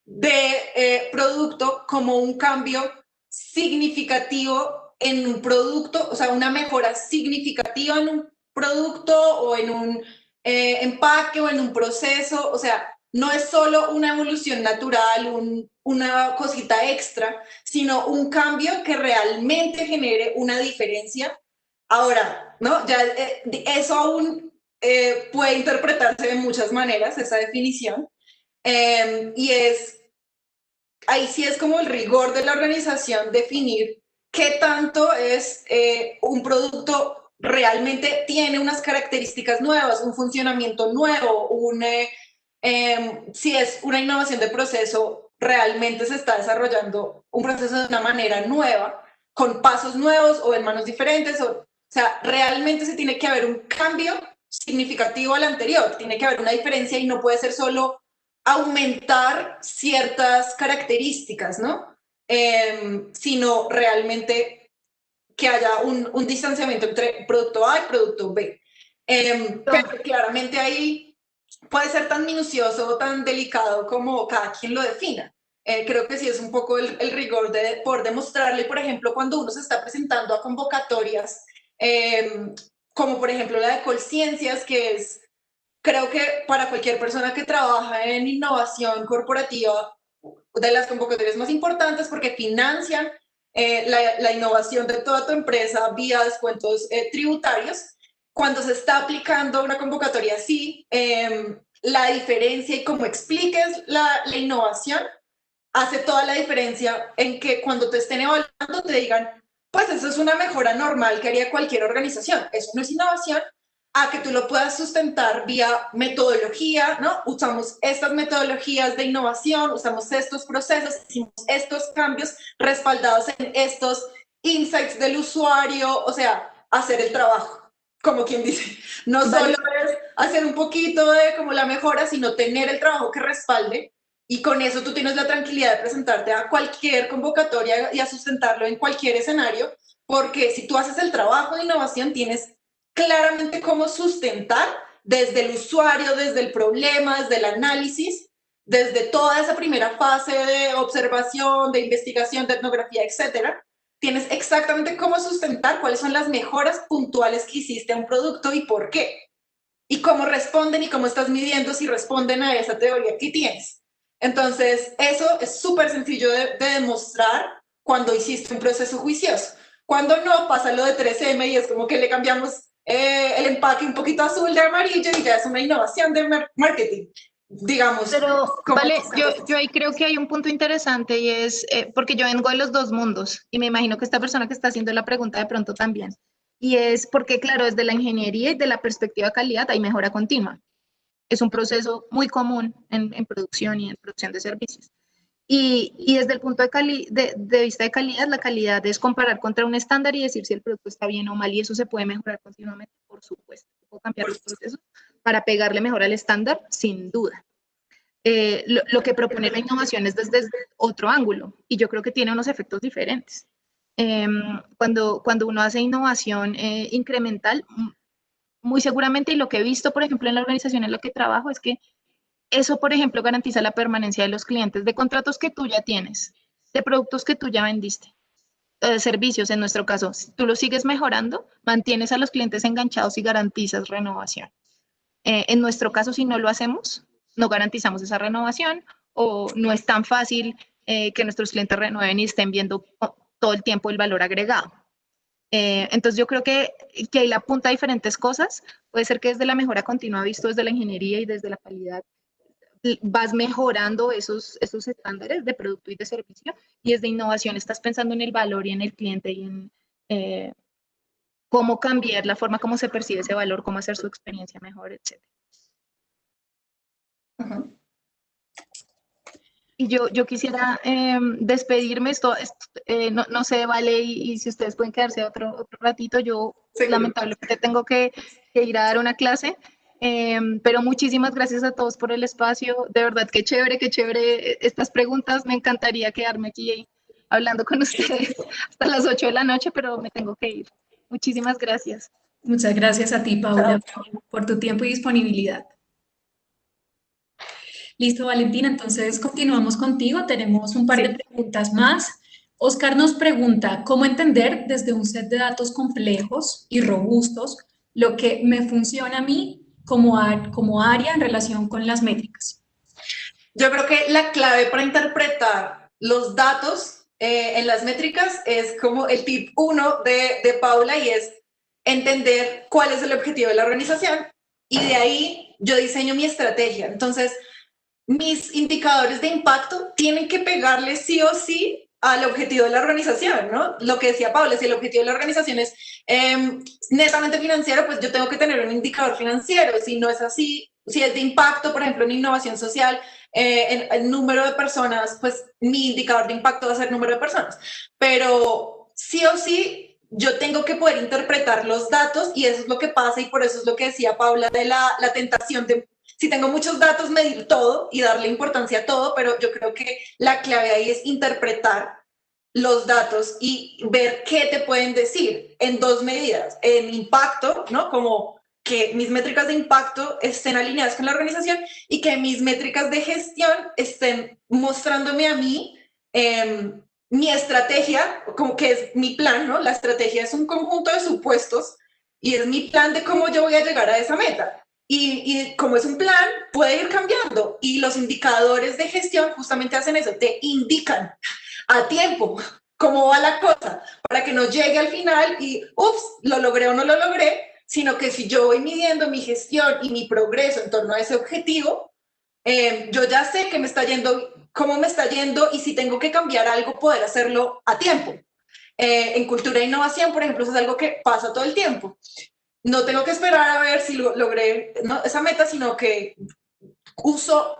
de producto como un cambio significativo en un producto, o sea, una mejora significativa en un producto o en un empaque o en un proceso, o sea, no es solo una evolución natural, una cosita extra, sino un cambio que realmente genere una diferencia. Ahora, ¿no? Ya eso aún puede interpretarse de muchas maneras, esa definición, y ahí sí es como el rigor de la organización definir qué tanto es un producto realmente tiene unas características nuevas, un funcionamiento nuevo, si es una innovación de proceso, realmente se está desarrollando un proceso de una manera nueva, con pasos nuevos o en manos diferentes, o sea, realmente se tiene que haber un cambio significativo al anterior, tiene que haber una diferencia y no puede ser solo aumentar ciertas características, ¿no? Sino realmente que haya un distanciamiento entre producto A y producto B. Pero claramente ahí puede ser tan minucioso o tan delicado como cada quien lo defina. Creo que sí es un poco el rigor de por demostrarle, por ejemplo, cuando uno se está presentando a convocatorias, como por ejemplo la de Colciencias, que es, creo que para cualquier persona que trabaja en innovación corporativa, de las convocatorias más importantes porque financian la innovación de toda tu empresa vía descuentos tributarios. Cuando se está aplicando una convocatoria así, la diferencia y cómo expliques la innovación hace toda la diferencia en que cuando te estén evaluando te digan, pues eso es una mejora normal que haría cualquier organización. Eso no es innovación, a que tú lo puedas sustentar vía metodología, ¿no? Usamos estas metodologías de innovación, usamos estos procesos, hicimos estos cambios respaldados en estos insights del usuario, o sea, hacer el trabajo, como quien dice. No Vale. solo es hacer un poquito de como la mejora, sino tener el trabajo que respalde y con eso tú tienes la tranquilidad de presentarte a cualquier convocatoria y a sustentarlo en cualquier escenario, porque si tú haces el trabajo de innovación, tienes claramente cómo sustentar desde el usuario, desde el problema, desde el análisis, desde toda esa primera fase de observación, de investigación, de etnografía, etcétera. Tienes exactamente cómo sustentar cuáles son las mejoras puntuales que hiciste a un producto y por qué. Y cómo responden y cómo estás midiendo si responden a esa teoría que tienes. Entonces, eso es súper sencillo de demostrar cuando hiciste un proceso juicioso. Cuando no, pasa lo de 3M y es como que le cambiamos el empaque un poquito azul de amarillo y ya es una innovación de marketing, digamos. Pero, vale, yo ahí creo que hay un punto interesante y es, porque yo vengo de los dos mundos y me imagino que esta persona que está haciendo la pregunta de pronto también. Y es porque, claro, desde la ingeniería y de la perspectiva de calidad hay mejora continua. Es un proceso muy común en producción y en producción de servicios. Y desde el punto de vista de calidad, la calidad es comparar contra un estándar y decir si el producto está bien o mal, y eso se puede mejorar continuamente, por supuesto. Puedo cambiar los procesos para pegarle mejor al estándar, sin duda. Lo que propone la innovación es desde otro ángulo, y yo creo que tiene unos efectos diferentes. Cuando uno hace innovación incremental, muy seguramente, y lo que he visto, por ejemplo, en la organización en la que trabajo, es que eso, por ejemplo, garantiza la permanencia de los clientes, de contratos que tú ya tienes, de productos que tú ya vendiste, de servicios en nuestro caso. Si tú los sigues mejorando, mantienes a los clientes enganchados y garantizas renovación. En nuestro caso, si no lo hacemos, no garantizamos esa renovación o no es tan fácil que nuestros clientes renueven y estén viendo todo el tiempo el valor agregado. Entonces yo creo que ahí la apunta a diferentes cosas. Puede ser que desde la mejora continua, visto desde la ingeniería y desde la calidad, vas mejorando esos estándares de producto y de servicio, y desde innovación estás pensando en el valor y en el cliente y en cómo cambiar la forma como se percibe ese valor, cómo hacer su experiencia mejor, etc. Uh-huh. Y yo quisiera despedirme, no sé, Vale, y si ustedes pueden quedarse otro ratito, yo Seguro. lamentablemente tengo que ir a dar una clase, pero muchísimas gracias a todos por el espacio, de verdad, qué chévere estas preguntas, me encantaría quedarme aquí hablando con ustedes hasta las 8 de la noche, pero me tengo que ir. Muchísimas gracias. Muchas gracias a ti, Paula, por tu tiempo y disponibilidad. Listo, Valentina, entonces continuamos contigo. Tenemos un par de preguntas más. Oscar nos pregunta, ¿cómo entender desde un set de datos complejos y robustos lo que me funciona a mí como área en relación con las métricas? Yo creo que la clave para interpretar los datos en las métricas es como el tip uno de Paula y es entender cuál es el objetivo de la organización y de ahí yo diseño mi estrategia. Entonces, mis indicadores de impacto tienen que pegarle sí o sí al objetivo de la organización, ¿no? Lo que decía Paula, si el objetivo de la organización es netamente financiero, pues yo tengo que tener un indicador financiero. Si no es así, si es de impacto, por ejemplo, en innovación social, en el número de personas, pues mi indicador de impacto va a ser número de personas. Pero sí o sí, yo tengo que poder interpretar los datos y eso es lo que pasa y por eso es lo que decía Paula de la tentación de si tengo muchos datos, medir todo y darle importancia a todo, pero yo creo que la clave ahí es interpretar los datos y ver qué te pueden decir en dos medidas, en impacto, ¿no? Como que mis métricas de impacto estén alineadas con la organización y que mis métricas de gestión estén mostrándome a mí mi estrategia, como que es mi plan, ¿no? La estrategia es un conjunto de supuestos y es mi plan de cómo yo voy a llegar a esa meta. Y como es un plan, puede ir cambiando. Y los indicadores de gestión justamente hacen eso, te indican a tiempo cómo va la cosa, para que no llegue al final y, ups, lo logré o no lo logré, sino que si yo voy midiendo mi gestión y mi progreso en torno a ese objetivo, yo ya sé que me está yendo, cómo me está yendo y si tengo que cambiar algo, poder hacerlo a tiempo. En cultura e innovación, por ejemplo, eso es algo que pasa todo el tiempo. No tengo que esperar a ver si logré ¿no? esa meta, sino que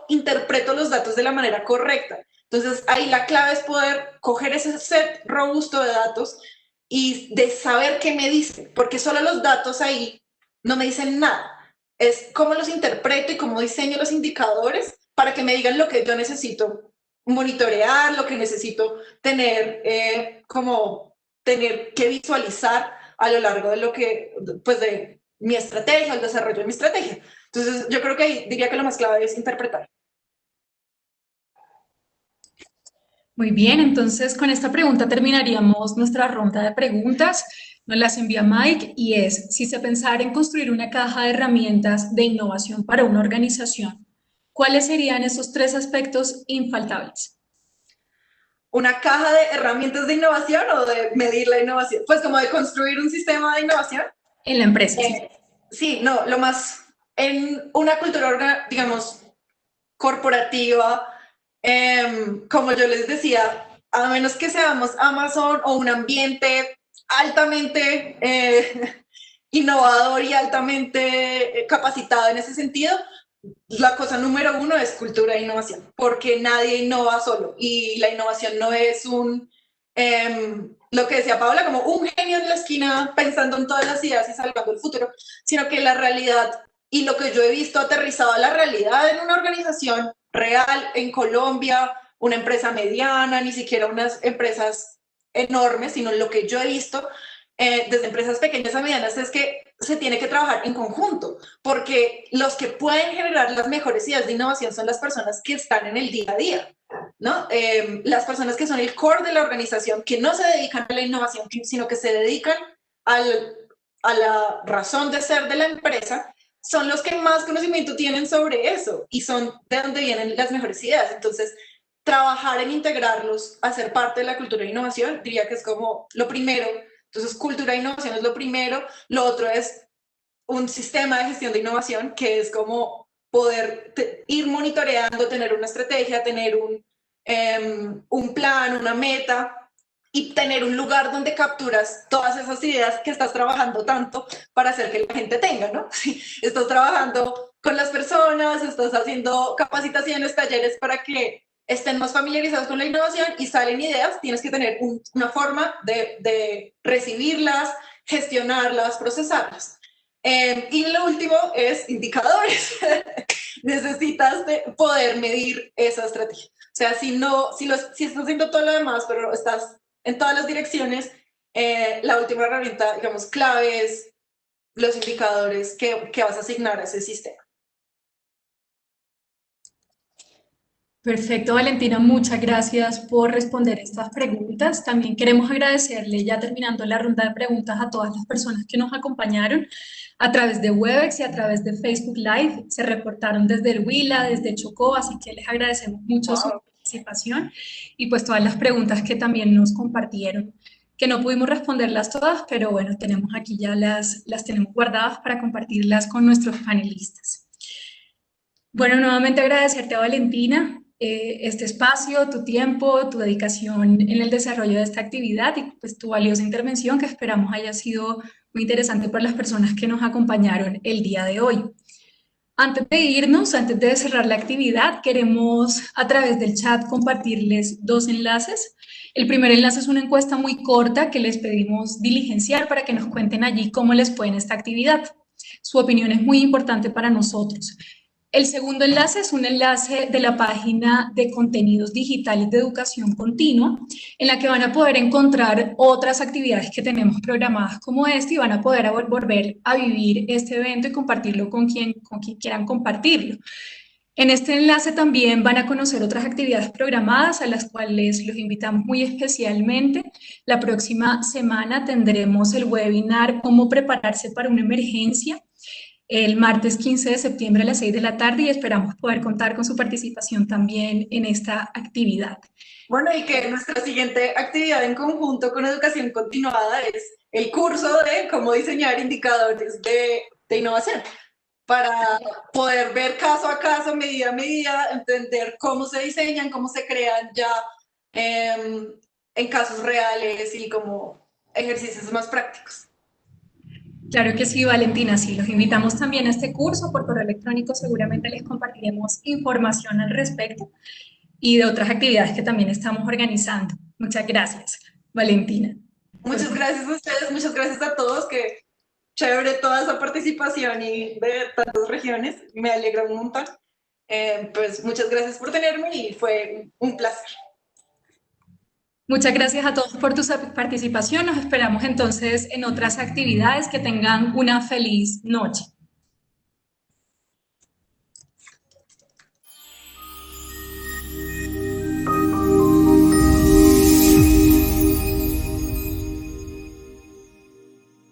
interpreto los datos de la manera correcta. Entonces, ahí la clave es poder coger ese set robusto de datos y de saber qué me dice, porque solo los datos ahí no me dicen nada. Es cómo los interpreto y cómo diseño los indicadores para que me digan lo que yo necesito monitorear, lo que necesito tener, como tener que visualizar a lo largo de lo que, pues de mi estrategia, el desarrollo de mi estrategia. Entonces, yo creo que ahí diría que lo más clave es interpretar. Muy bien, entonces con esta pregunta terminaríamos nuestra ronda de preguntas. Nos las envía Mike y es, si se pensara en construir una caja de herramientas de innovación para una organización, ¿cuáles serían esos tres aspectos infaltables? ¿Una caja de herramientas de innovación o de medir la innovación? Pues como de construir un sistema de innovación. En la empresa, sí. Sí, no, lo más, en una cultura, digamos, corporativa, como yo les decía, a menos que seamos Amazon o un ambiente altamente innovador y altamente capacitado en ese sentido, la cosa número uno es cultura e innovación, porque nadie innova solo y la innovación no es lo que decía Paula, como un genio en la esquina pensando en todas las ideas y salvando el futuro, sino que la realidad y lo que yo he visto aterrizado a la realidad en una organización real en Colombia, una empresa mediana, ni siquiera unas empresas enormes, sino lo que yo he visto desde empresas pequeñas a medianas es que se tiene que trabajar en conjunto, porque los que pueden generar las mejores ideas de innovación son las personas que están en el día a día, ¿no? Las personas que son el core de la organización, que no se dedican a la innovación, sino que se dedican a la razón de ser de la empresa, son los que más conocimiento tienen sobre eso y son de donde vienen las mejores ideas. Entonces, trabajar en integrarlos, hacer parte de la cultura de innovación, diría que es como lo primero. Entonces, cultura de innovación es lo primero. Lo otro es un sistema de gestión de innovación, que es como poder ir monitoreando, tener una estrategia, tener un plan, una meta y tener un lugar donde capturas todas esas ideas que estás trabajando tanto para hacer que la gente tenga, ¿no? Sí, estás trabajando con las personas, estás haciendo capacitaciones, talleres para que estén más familiarizados con la innovación y salen ideas, tienes que tener una forma de recibirlas, gestionarlas, procesarlas. Y lo último es indicadores. Necesitas poder medir esa estrategia. O sea, si estás haciendo todo lo demás, pero estás en todas las direcciones, la última herramienta, digamos, clave es los indicadores que vas a asignar a ese sistema. Perfecto, Valentina, muchas gracias por responder estas preguntas. También queremos agradecerle, ya terminando la ronda de preguntas, a todas las personas que nos acompañaron a través de Webex y a través de Facebook Live. Se reportaron desde el Huila, desde Chocó, así que les agradecemos mucho su Wow. participación y pues todas las preguntas que también nos compartieron, que no pudimos responderlas todas, pero bueno, tenemos aquí ya las tenemos guardadas para compartirlas con nuestros panelistas. Bueno, nuevamente agradecerte a Valentina este espacio, tu tiempo, tu dedicación en el desarrollo de esta actividad y pues tu valiosa intervención que esperamos haya sido muy interesante para las personas que nos acompañaron el día de hoy. Antes de irnos, antes de cerrar la actividad, queremos a través del chat compartirles dos enlaces. El primer enlace es una encuesta muy corta que les pedimos diligenciar para que nos cuenten allí cómo les fue en esta actividad. Su opinión es muy importante para nosotros. El segundo enlace es un enlace de la página de contenidos digitales de educación continua, en la que van a poder encontrar otras actividades que tenemos programadas como esta y van a poder volver a vivir este evento y compartirlo con quien quieran compartirlo. En este enlace también van a conocer otras actividades programadas a las cuales los invitamos muy especialmente. La próxima semana tendremos el webinar Cómo prepararse para una emergencia, el martes 15 de septiembre a las 6 de la tarde y esperamos poder contar con su participación también en esta actividad. Bueno, y que nuestra siguiente actividad en conjunto con educación continuada es el curso de cómo diseñar indicadores de innovación para poder ver caso a caso, medida a medida, entender cómo se diseñan, cómo se crean ya en casos reales y como ejercicios más prácticos. Claro que sí, Valentina, sí, los invitamos también a este curso por correo electrónico, seguramente les compartiremos información al respecto y de otras actividades que también estamos organizando. Muchas gracias, Valentina. Muchas gracias a ustedes, muchas gracias a todos, que chévere toda esa participación y de tantas regiones, me alegra un montón. Pues muchas gracias por tenerme y fue un placer. Muchas gracias a todos por tu participación. Nos esperamos entonces en otras actividades. Que tengan una feliz noche.